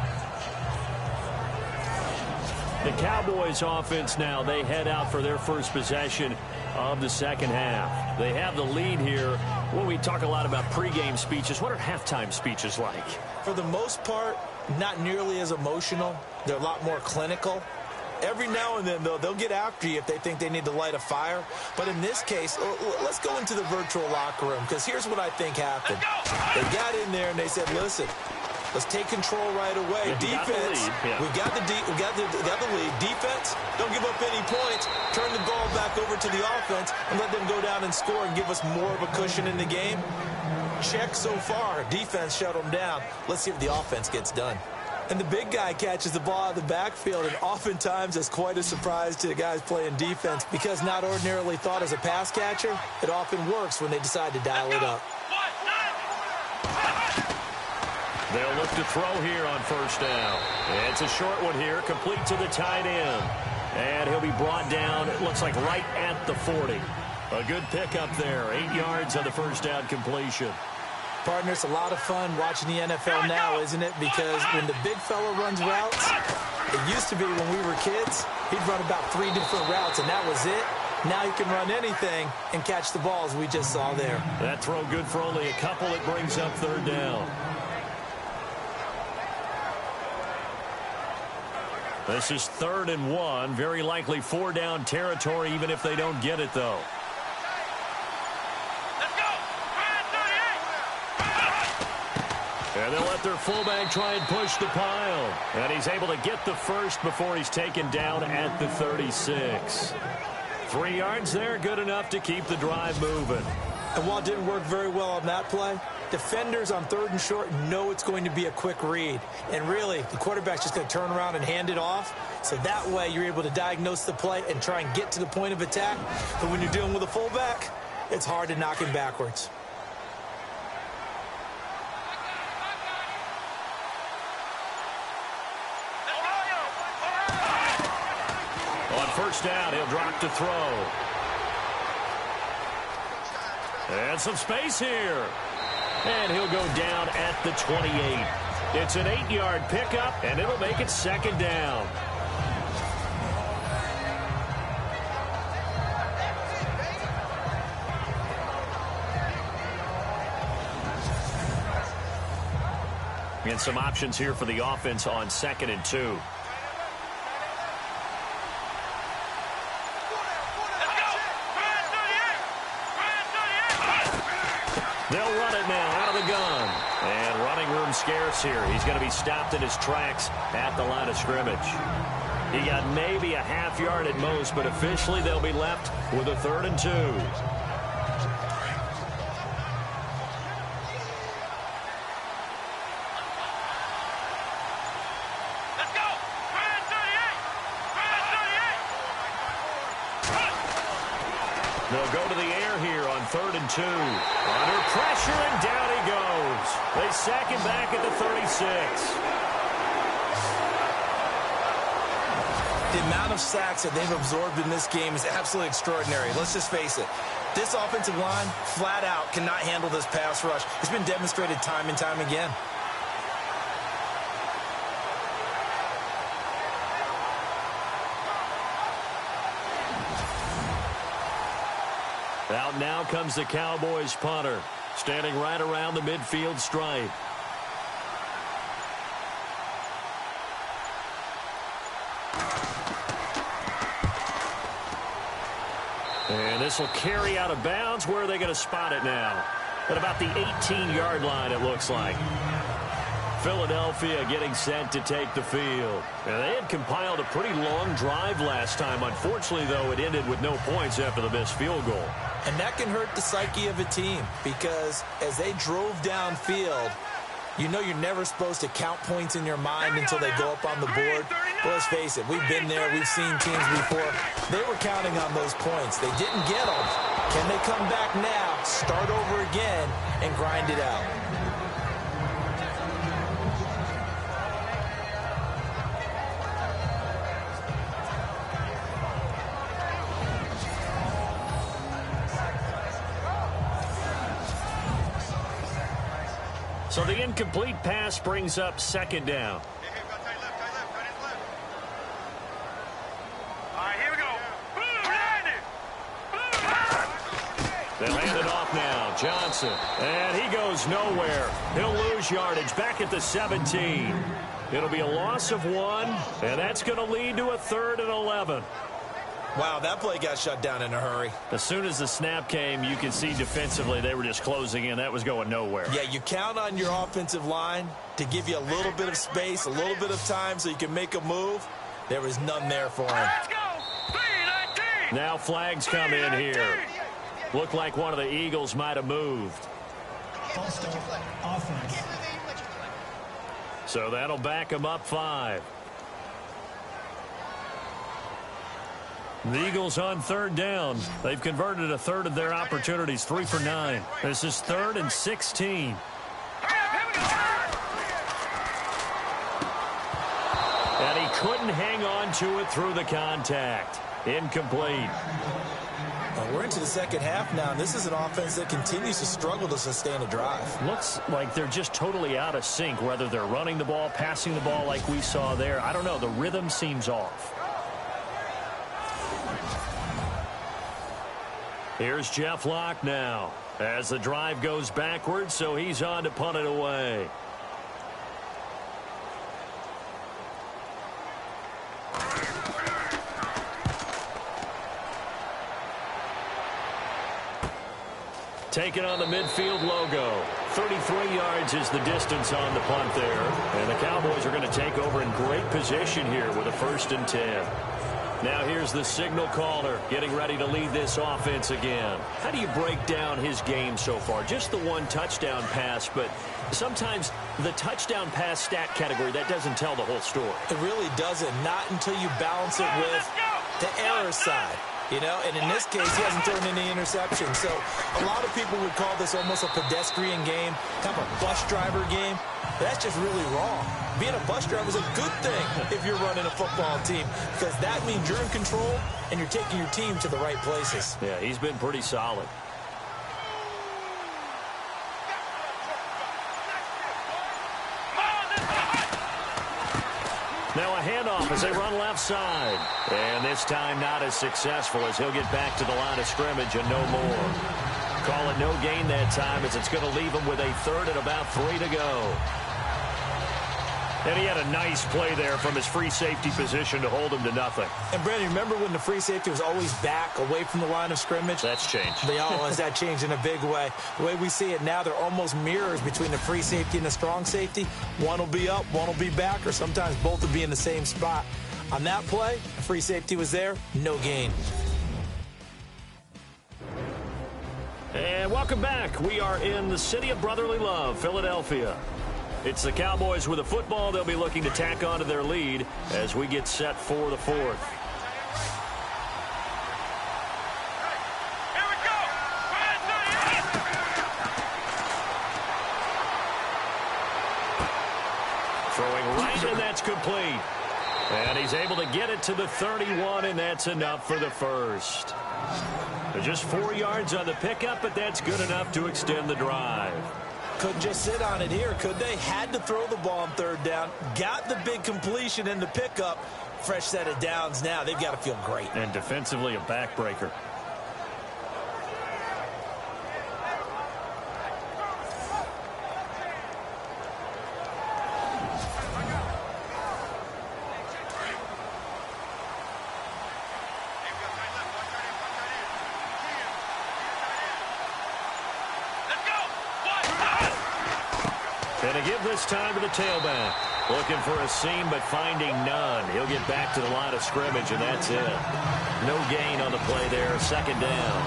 The Cowboys offense now, they head out for their first possession of the second half. They have the lead here. When we talk a lot about pregame speeches, what are halftime speeches like? For the most part, not nearly as emotional. They're a lot more clinical. Every now and then, though, they'll get after you if they think they need to light a fire. But in this case, let's go into the virtual locker room, because here's what I think happened. They got in there and they said, listen, let's take control right away. Defense, we got the lead. Defense, don't give up any points. Turn the ball back over to the offense and let them go down and score and give us more of a cushion in the game. Check so far. Defense shut them down. Let's see if the offense gets done. And the big guy catches the ball out of the backfield, and oftentimes it's quite a surprise to the guys playing defense because not ordinarily thought as a pass catcher, it often works when they decide to dial it up. They'll look to throw here on first down. It's a short one here, complete to the tight end. And he'll be brought down, it looks like right at the 40. A good pickup there, 8 yards on the first down completion. Partner, it's a lot of fun watching the NFL now, isn't it? Because when the big fella runs routes, it used to be when we were kids, he'd run about 3 different routes, and that was it. Now he can run anything and catch the ball, as we just saw there. That throw good for only a couple. It brings up third down. This is 3rd and 1. Very likely 4 down territory, even if they don't get it, though. And they'll let their fullback try and push the pile. And he's able to get the first before he's taken down at the 36. 3 yards there, good enough to keep the drive moving. And while it didn't work very well on that play, Defenders on 3rd and short know it's going to be a quick read. And really, the quarterback's just going to turn around and hand it off. So that way, you're able to diagnose the play and try and get to the point of attack. But when you're dealing with a fullback, it's hard to knock him backwards. On first down, he'll drop to throw. And some space here. And he'll go down at the 28. It's an 8-yard pickup, and it'll make it 2nd down. And some options here for the offense on 2nd and 2. They'll run it now out of the gun. And running room scarce here. He's going to be stopped in his tracks at the line of scrimmage. He got maybe a half yard at most, but officially they'll be left with a 3rd and 2. Let's go! 38! They'll go to the air here on 3rd and 2. Under pressure, and down he goes. They sack him back at the 36. The amount of sacks that they've absorbed in this game is absolutely extraordinary. Let's just face it. This offensive line, flat out, cannot handle this pass rush. It's been demonstrated time and time again. Out now comes the Cowboys punter, standing right around the midfield stripe. And this will carry out of bounds. Where are they going to spot it now? At about the 18-yard line, it looks like. Philadelphia getting set to take the field. And they had compiled a pretty long drive last time. Unfortunately, though, it ended with no points after the missed field goal. And that can hurt the psyche of a team because as they drove downfield, you know you're never supposed to count points in your mind until they go up on the board. But let's face it, we've been there. We've seen teams before. They were counting on those points. They didn't get them. Can they come back now, start over again, and grind it out? So the incomplete pass brings up 2nd down. All right, here we go. They'll hand it off now. Johnson. And he goes nowhere. He'll lose yardage back at the 17. It'll be a loss of 1, and that's going to lead to a 3rd and 11. Wow, that play got shut down in a hurry. As soon as the snap came, you could see defensively they were just closing in. That was going nowhere. Yeah, you count on your offensive line to give you a little bit of space, a little bit of time so you can make a move. There was none there for him. Let's go! 3-19! Now flags come in here. Looked like one of the Eagles might have moved. Offense. So that'll back them up 5. The Eagles on 3rd down. They've converted a 1/3 of their opportunities, 3 for 9. This is 3rd and 16. And he couldn't hang on to it through the contact. Incomplete. We're into the 2nd half now, and this is an offense that continues to struggle to sustain a drive. Looks like they're just totally out of sync, whether they're running the ball, passing the ball like we saw there. I don't know. The rhythm seems off. Here's Jeff Locke now as the drive goes backwards, so he's on to punt it away. Taking on the midfield logo. 33 yards is the distance on the punt there. And the Cowboys are going to take over in great position here with a 1st and 10. Now here's the signal caller getting ready to lead this offense again. How do you break down his game so far? Just the one touchdown pass, but sometimes the touchdown pass stat category, that doesn't tell the whole story. It really doesn't, not until you balance it with the error side. You know, and in this case, he hasn't thrown any interceptions. So a lot of people would call this almost a pedestrian game, kind of a bus driver game. But that's just really wrong. Being a bus driver is a good thing if you're running a football team, because that means you're in control and you're taking your team to the right places. Yeah, he's been pretty solid. Now a handoff as they run left side. And this time not as successful as he'll get back to the line of scrimmage and no more. Call it no gain that time as it's going to leave him with a third and about 3 to go. And he had a nice play there from his free safety position to hold him to nothing. And, Brandon, remember when the free safety was always back away from the line of scrimmage? That's changed. That changed in a big way. The way we see it now, they're almost mirrors between the free safety and the strong safety. One will be up, one will be back, or sometimes both will be in the same spot. On that play, the free safety was there, no gain. And welcome back. We are in the city of brotherly love, Philadelphia. It's the Cowboys with a football. They'll be looking to tack on to their lead as we get set for the fourth. Here we go. Throwing right, and that's complete. And he's able to get it to the 31, and that's enough for the first. They're just 4 yards on the pickup, but that's good enough to extend the drive. Couldn't just sit on it here, could they? Had to throw the ball on third down. Got the big completion in the pickup. Fresh set of downs now. They've got to feel great. And defensively, a backbreaker. And to give this time to the tailback. Looking for a seam, but finding none. He'll get back to the line of scrimmage, and that's it. No gain on the play there, second down.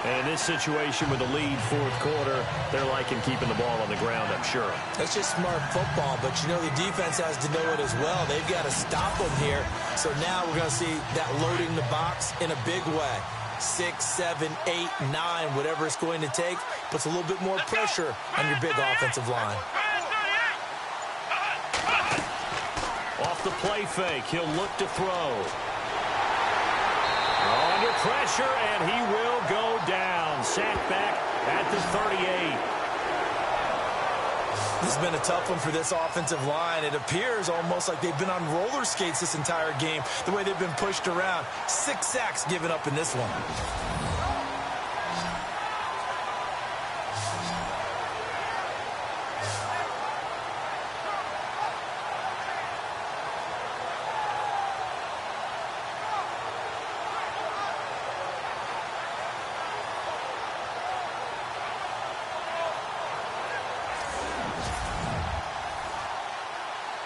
And in this situation with the lead fourth quarter, they're liking keeping the ball on the ground, I'm sure. That's just smart football, but you know the defense has to know it as well. They've got to stop them here. So now we're going to see that loading the box in a big way. 6, 7, 8, 9, whatever it's going to take, puts a little bit more pressure on your big offensive line. Off the play fake, he'll look to throw. Under pressure, and he will go down. Sacked back at the 38. This has been a tough one for this offensive line. It appears almost like they've been on roller skates this entire game, the way they've been pushed around. 6 sacks given up in this one.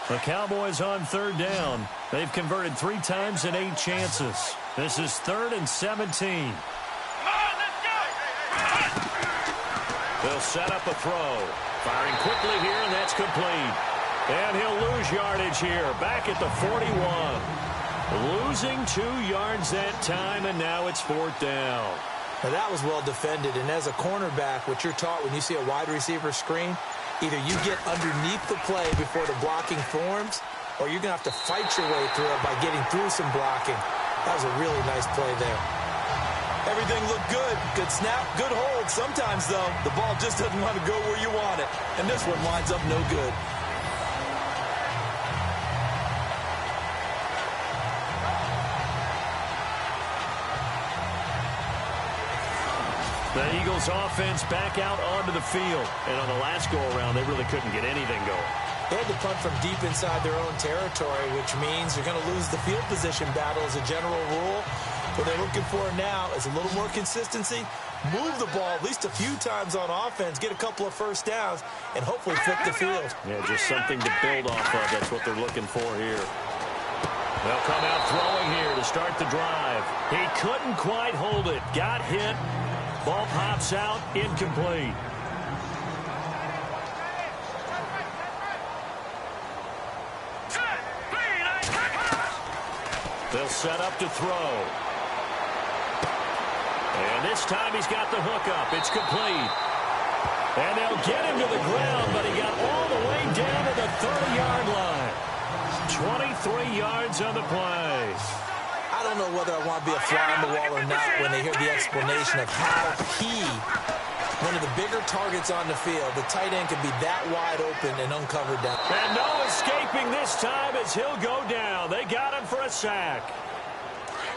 The Cowboys on third down. They've converted 3 times in 8 chances. This is 3rd and 17. They'll set up a throw. Firing quickly here, and that's complete. And he'll lose yardage here. Back at the 41. Losing 2 yards that time, and now it's 4th down. Now that was well defended, and as a cornerback, what you're taught when you see a wide receiver screen, either you get underneath the play before the blocking forms, or you're going to have to fight your way through it by getting through some blocking. That was a really nice play there. Everything looked good. Good snap, good hold. Sometimes, though, the ball just doesn't want to go where you want it. And this one winds up no good. The Eagles offense back out onto the field. And on the last go-around, they really couldn't get anything going. They had to punt from deep inside their own territory, which means you're going to lose the field position battle as a general rule. What they're looking for now is a little more consistency, move the ball at least a few times on offense, get a couple of first downs, and hopefully flip the field. Yeah, just something to build off of. That's what they're looking for here. They'll come out throwing here to start the drive. He couldn't quite hold it. Got hit. Ball pops out. Incomplete. They'll set up to throw. And this time he's got the hook up. It's complete. And they'll get him to the ground, but he got all the way down to the 30-yard line. 23 yards on the play. I don't know whether I want to be a fly on the wall or not when they hear the explanation of how he, one of the bigger targets on the field, the tight end can be that wide open and uncovered down. And no escaping this time as he'll go down. They got him for a sack.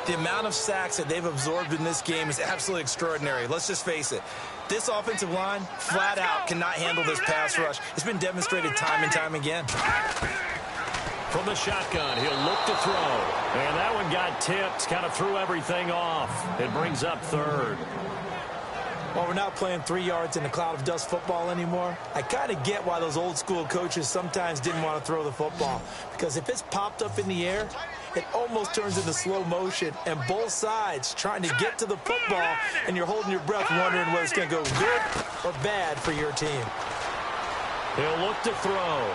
The amount of sacks that they've absorbed in this game is absolutely extraordinary. Let's just face it. This offensive line, flat out, cannot handle this pass rush. It's been demonstrated time and time again. From the shotgun, he'll look to throw. And that one got tipped, kind of threw everything off. It brings up third. Well, we're not playing 3 yards in a cloud of dust football anymore. I kind of get why those old school coaches sometimes didn't want to throw the football. Because if it's popped up in the air, it almost turns into slow motion. And both sides trying to get to the football, and you're holding your breath wondering whether it's going to go good or bad for your team. He'll look to throw.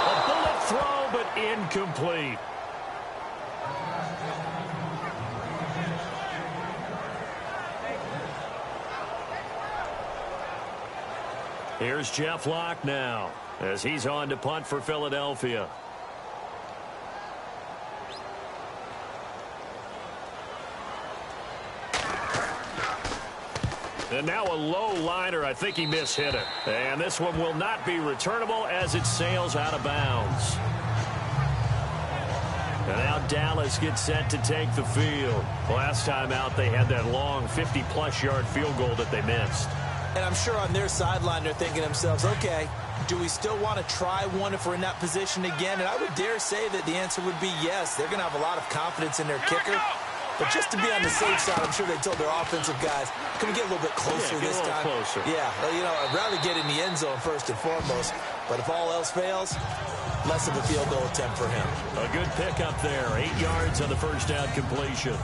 A bullet throw, but incomplete. Here's Jeff Locke now as he's on to punt for Philadelphia. And now a low liner. I think he mishit it. And this one will not be returnable as it sails out of bounds. And now Dallas gets set to take the field. Last time out they had that long 50-plus yard field goal that they missed. And I'm sure on their sideline they're thinking to themselves, okay, do we still want to try one if we're in that position again? And I would dare say that the answer would be yes. They're going to have a lot of confidence in their kicker. But just to be on the safe side, I'm sure they told their offensive guys, can we get a little bit closer this time? Closer. Yeah, well, you know, I'd rather get in the end zone first and foremost. But if all else fails, less of a field goal attempt for him. A good pickup there. 8 yards on the first down completion.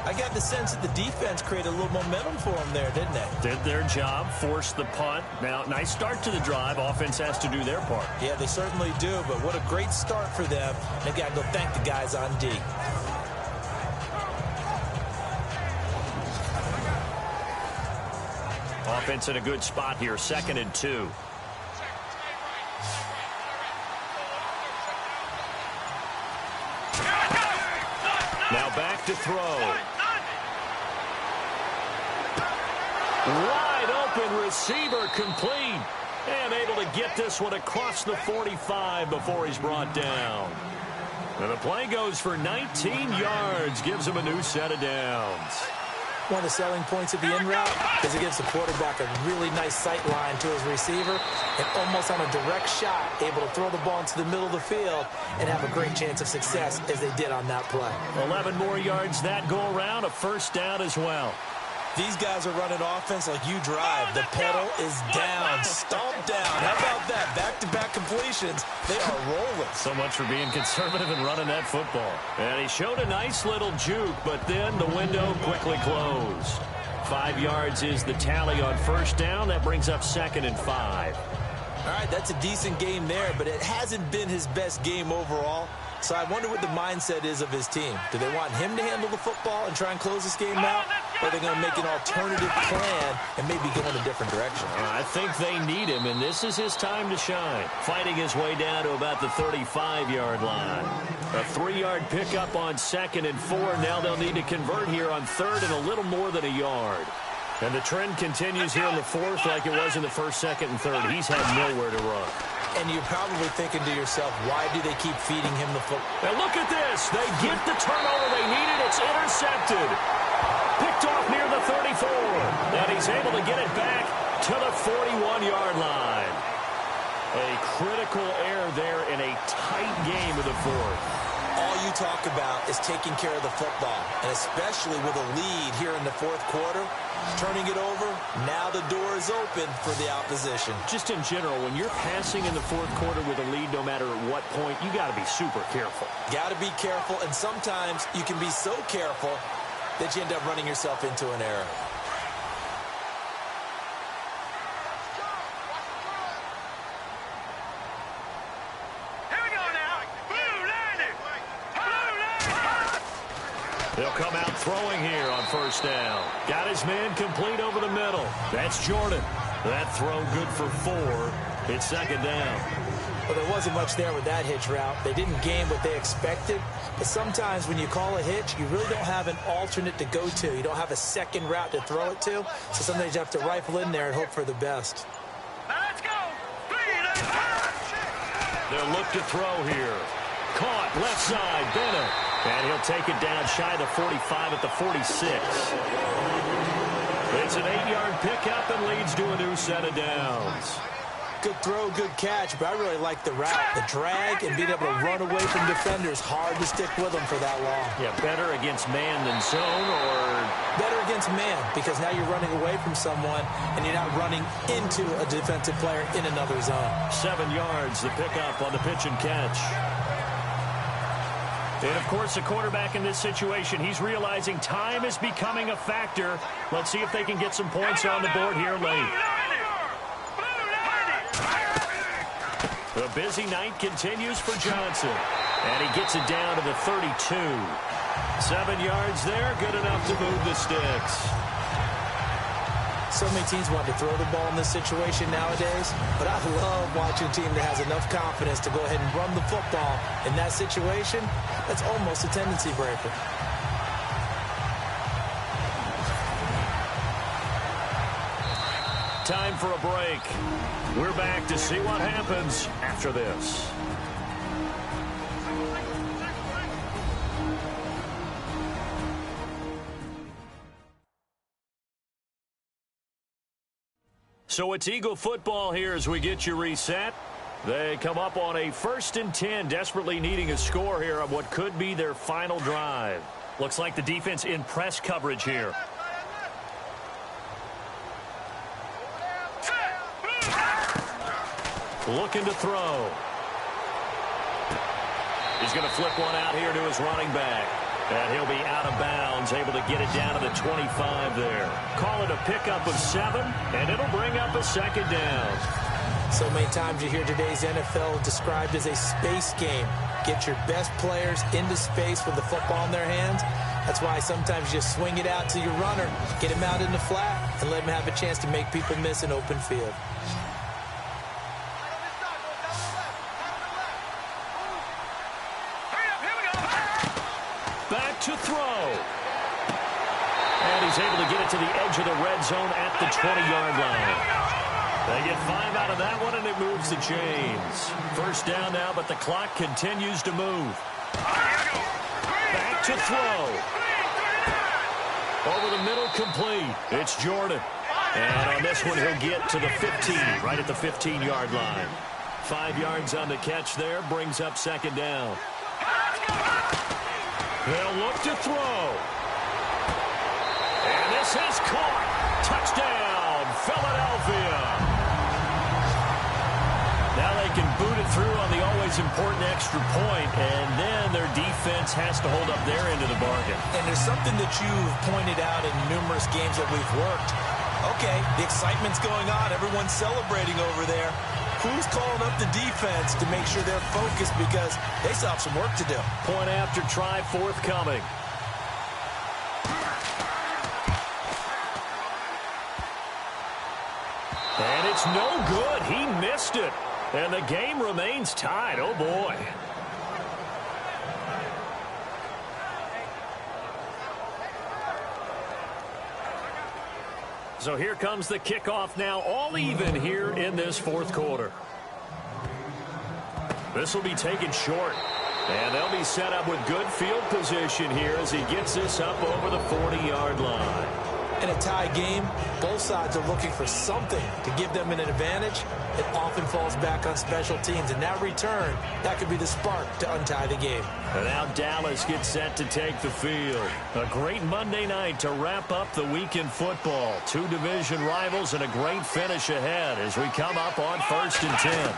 I got the sense that the defense created a little momentum for them there, didn't they? Did their job, forced the punt. Now, nice start to the drive. Offense has to do their part. Yeah, they certainly do, but what a great start for them. They've got to go thank the guys on D. Offense in a good spot here, 2nd and 2. Now back to throw. Wide open receiver complete. And able to get this one across the 45 before he's brought down. And the play goes for 19 yards. Gives him a new set of downs. One of the selling points of the in route is it gives the quarterback a really nice sight line to his receiver and almost on a direct shot able to throw the ball into the middle of the field and have a great chance of success as they did on that play. 11 more yards that go around, a first down as well. These guys are running offense like you drive. The pedal is down, stomped down. How about that? Back-to-back completions. They are rolling. So much for being conservative and running that football. And he showed a nice little juke, but then the window quickly closed. 5 yards is the tally on first down. That brings up 2nd and 5. All right, that's a decent game there, but it hasn't been his best game overall. So I wonder what the mindset is of his team. Do they want him to handle the football and try and close this game out? Or are they going to make an alternative plan and maybe go in a different direction? I think they need him, and this is his time to shine. Fighting his way down to about the 35-yard line. A 3-yard pickup on 2nd and 4. Now they'll need to convert here on 3rd and a little more than a yard. And the trend continues here in the 4th like it was in the 1st, 2nd, and 3rd. He's had nowhere to run. And you're probably thinking to yourself, why do they keep feeding him the football? Now look at this. They get the turnover they needed. It's intercepted. Picked off near the 34. And he's able to get it back to the 41-yard line. A critical error there in a tight game of the 4th. all you talk about is taking care of the football, and especially with a lead here in the fourth quarter, turning it over, now the door is open for the opposition. Just in general, when you're passing in the fourth quarter with a lead, no matter at what point, you got to be super careful. Got to be careful, and sometimes you can be so careful that you end up running yourself into an error. He'll come out throwing here on first down. Got his man complete over the middle. That's Jordan. That throw good for 4. It's second down. Well, there wasn't much there with that hitch route. They didn't gain what they expected. But sometimes when you call a hitch, you really don't have an alternate to go to. You don't have a second route to throw it to. So sometimes you have to rifle in there and hope for the best. Let's go. They'll look to throw here. Caught left side, Bennett. And he'll take it down shy of the 45 at the 46. It's an 8-yard pickup and leads to a new set of downs. Good throw, good catch, but I really like the route. The drag and being able to run away from defenders. Hard to stick with them for that long. Yeah, better against man than zone, or better against man, because now you're running away from someone and you're not running into a defensive player in another zone. 7 yards, the pickup on the pitch and catch. And, of course, the quarterback in this situation, he's realizing time is becoming a factor. Let's see if they can get some points on the board here late. The busy night continues for Johnson. And he gets it down to the 32. 7 yards there, good enough to move the sticks. So many teams want to throw the ball in this situation nowadays, but I love watching a team that has enough confidence to go ahead and run the football. In that situation, that's almost a tendency breaker. Time for a break. We're back to see what happens after this. So it's Eagle football here as we get you reset. They come up on a 1st and 10, desperately needing a score here on what could be their final drive. Looks like the defense in press coverage here. Looking to throw. He's going to flip one out here to his running back. And he'll be out of bounds, able to get it down to the 25 there. Call it a pickup of 7, and it'll bring up a second down. So many times you hear today's NFL described as a space game. Get your best players into space with the football in their hands. That's why sometimes you just swing it out to your runner, get him out in the flat, and let him have a chance to make people miss an open field. Back to throw. And he's able to get it to the edge of the red zone at the 20-yard line. They get 5 out of that one, and it moves the chains. First down now, but the clock continues to move. Back to throw. Over the middle, complete. It's Jordan. And on this one, he'll get to the 15, right at the 15-yard line. 5 yards on the catch there, brings up second down. They'll look to throw. And this is caught. Touchdown, Philadelphia. Now they can boot it through on the always important extra point, and then their defense has to hold up their end of the bargain. And there's something that you've pointed out in numerous games that we've worked. Okay, the excitement's going on. Everyone's celebrating over there. Who's calling up the defense to make sure they're focused, because they still have some work to do? Point after try forthcoming. And it's no good. He missed it. And the game remains tied. Oh, boy. So here comes the kickoff now, all even here in this fourth quarter. This will be taken short. And they'll be set up with good field position here as he gets this up over the 40-yard line. In a tie game, both sides are looking for something to give them an advantage. it often falls back on special teams. And that return, that could be the spark to untie the game. And now Dallas gets set to take the field. A great Monday night to wrap up the week in football. Two division rivals and a great finish ahead as we come up on 1st and 10.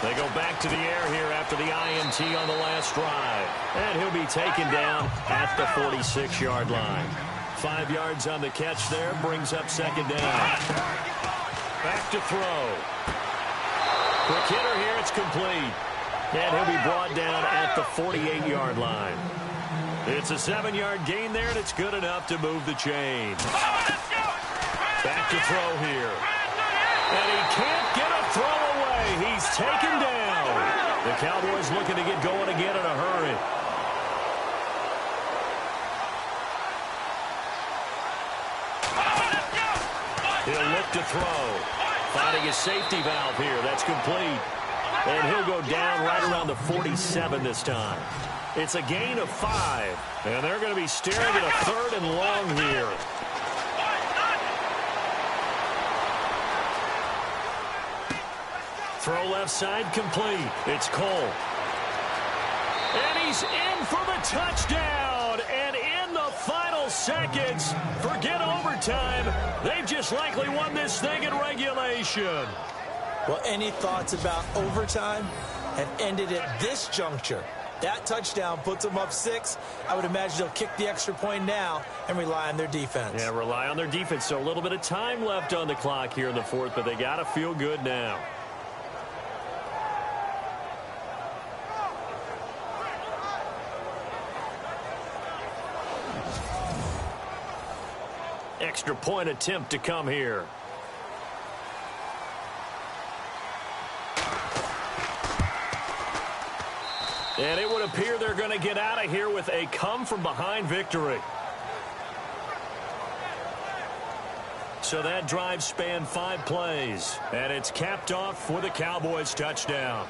They go back to the air here after the INT on the last drive. And he'll be taken down at the 46-yard line. 5 yards on the catch there, brings up 2nd down. Back to throw. Quick hitter here, it's complete. And he'll be brought down at the 48-yard line. It's a 7-yard gain there, and it's good enough to move the chain. Back to throw here. And he can't get a throw away. He's taken down. The Cowboys looking to get going again in a hurry. He'll look to throw. Finding his safety valve here. That's complete. And he'll go down right around the 47 this time. It's a gain of 5. And they're going to be staring at a 3rd and long here. Throw left side complete. It's Cole. And he's in for the touchdown. And in the final seconds, forget overtime. They've just likely won this thing in regulation. Well, any thoughts about overtime have ended at this juncture. That touchdown puts them up 6. I would imagine they'll kick the extra point now and rely on their defense. Yeah, rely on their defense. So a little bit of time left on the clock here in the 4th, but they got to feel good now. Extra point attempt to come here. And it would appear they're going to get out of here with a come-from-behind victory. So that drive spanned 5 plays, and it's capped off with a Cowboys touchdown.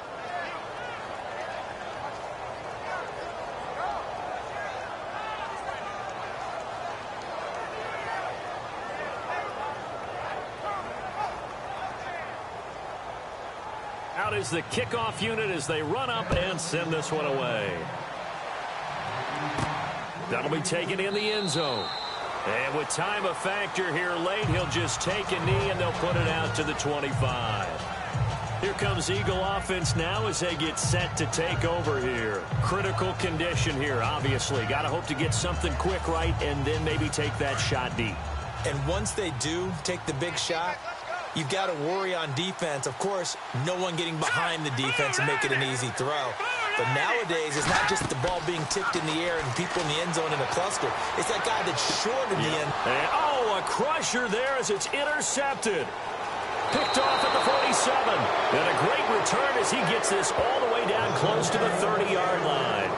Out is the kickoff unit as they run up and send this one away. That'll be taken in the end zone. And with time a factor here late, he'll just take a knee and they'll put it out to the 25. Here comes Eagle offense now as they get set to take over here. Critical condition here, obviously. Got to hope to get something quick right and then maybe take that shot deep. And once they do take the big shot, you've got to worry on defense. Of course, no one getting behind the defense and make it an easy throw. But nowadays, it's not just the ball being tipped in the air and people in the end zone in a cluster. It's that guy that's short in the end. And, oh, a crusher there as it's intercepted. Picked off at the 47. And a great return as he gets this all the way down close to the 30-yard line.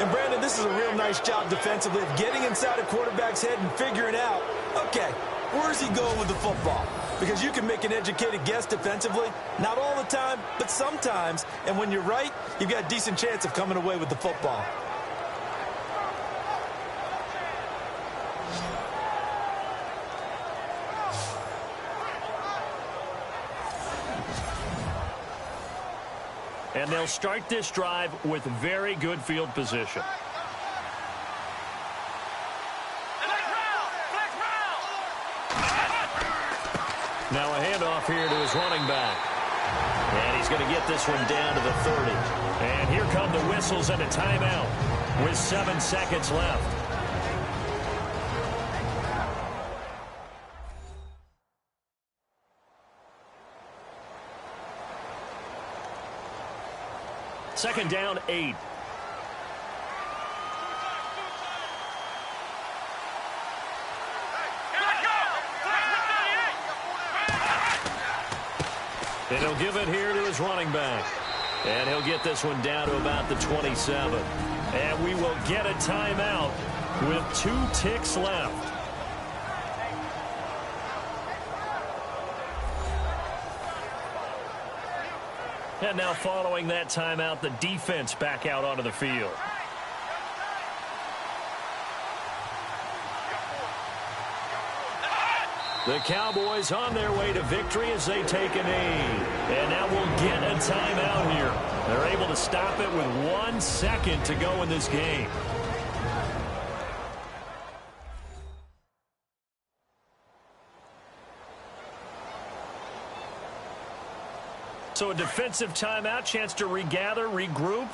And, Brandon, this is a real nice job defensively of getting inside a quarterback's head and figuring out, okay, where's he going with the football? Because you can make an educated guess defensively. Not all the time, but sometimes. And when you're right, you've got a decent chance of coming away with the football. And they'll start this drive with very good field position. Now a handoff here to his running back. And he's going to get this one down to the 30. And here come the whistles and a timeout with 7 seconds left. Second down, 8. And he'll give it here to his running back. And he'll get this one down to about the 27. And we will get a timeout with 2 ticks left. And now following that timeout, the defense back out onto the field. The Cowboys on their way to victory as they take a knee. And now we'll get a timeout here. They're able to stop it with 1 second to go in this game. So a defensive timeout, chance to regather, regroup,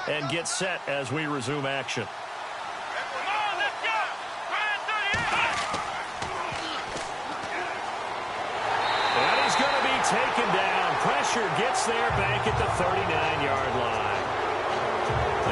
and get set as we resume action. Come on, let's go. And he's going to be taken down. Pressure gets there back at the 39-yard line.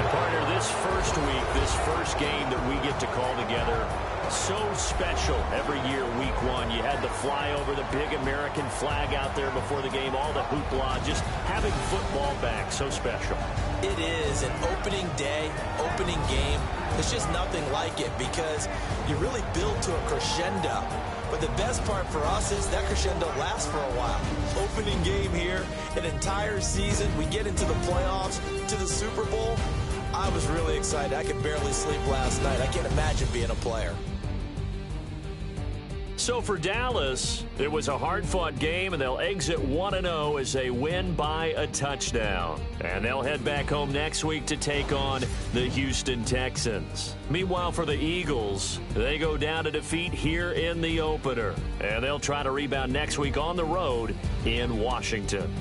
And partner, this first week, this first game that we get to call together, so special every year, week 1. You had the flyover, the big American flag out there before the game, all the hoopla, just having football back, so special. It is an opening day, opening game. There's just nothing like it because you really build to a crescendo. But the best part for us is that crescendo lasts for a while. Opening game here, an entire season. We get into the playoffs, to the Super Bowl. I was really excited. I could barely sleep last night. I can't imagine being a player. So for Dallas, it was a hard-fought game, and they'll exit 1-0 as they win by a touchdown. And they'll head back home next week to take on the Houston Texans. Meanwhile, for the Eagles, they go down to defeat here in the opener. And they'll try to rebound next week on the road in Washington.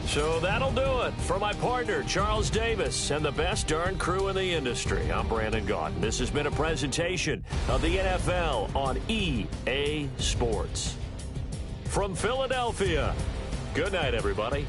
So that'll do it. For my partner, Charles Davis, and the best darn crew in the industry, I'm Brandon Gaudin. This has been a presentation of the NFL on EA Sports. From Philadelphia, good night, everybody.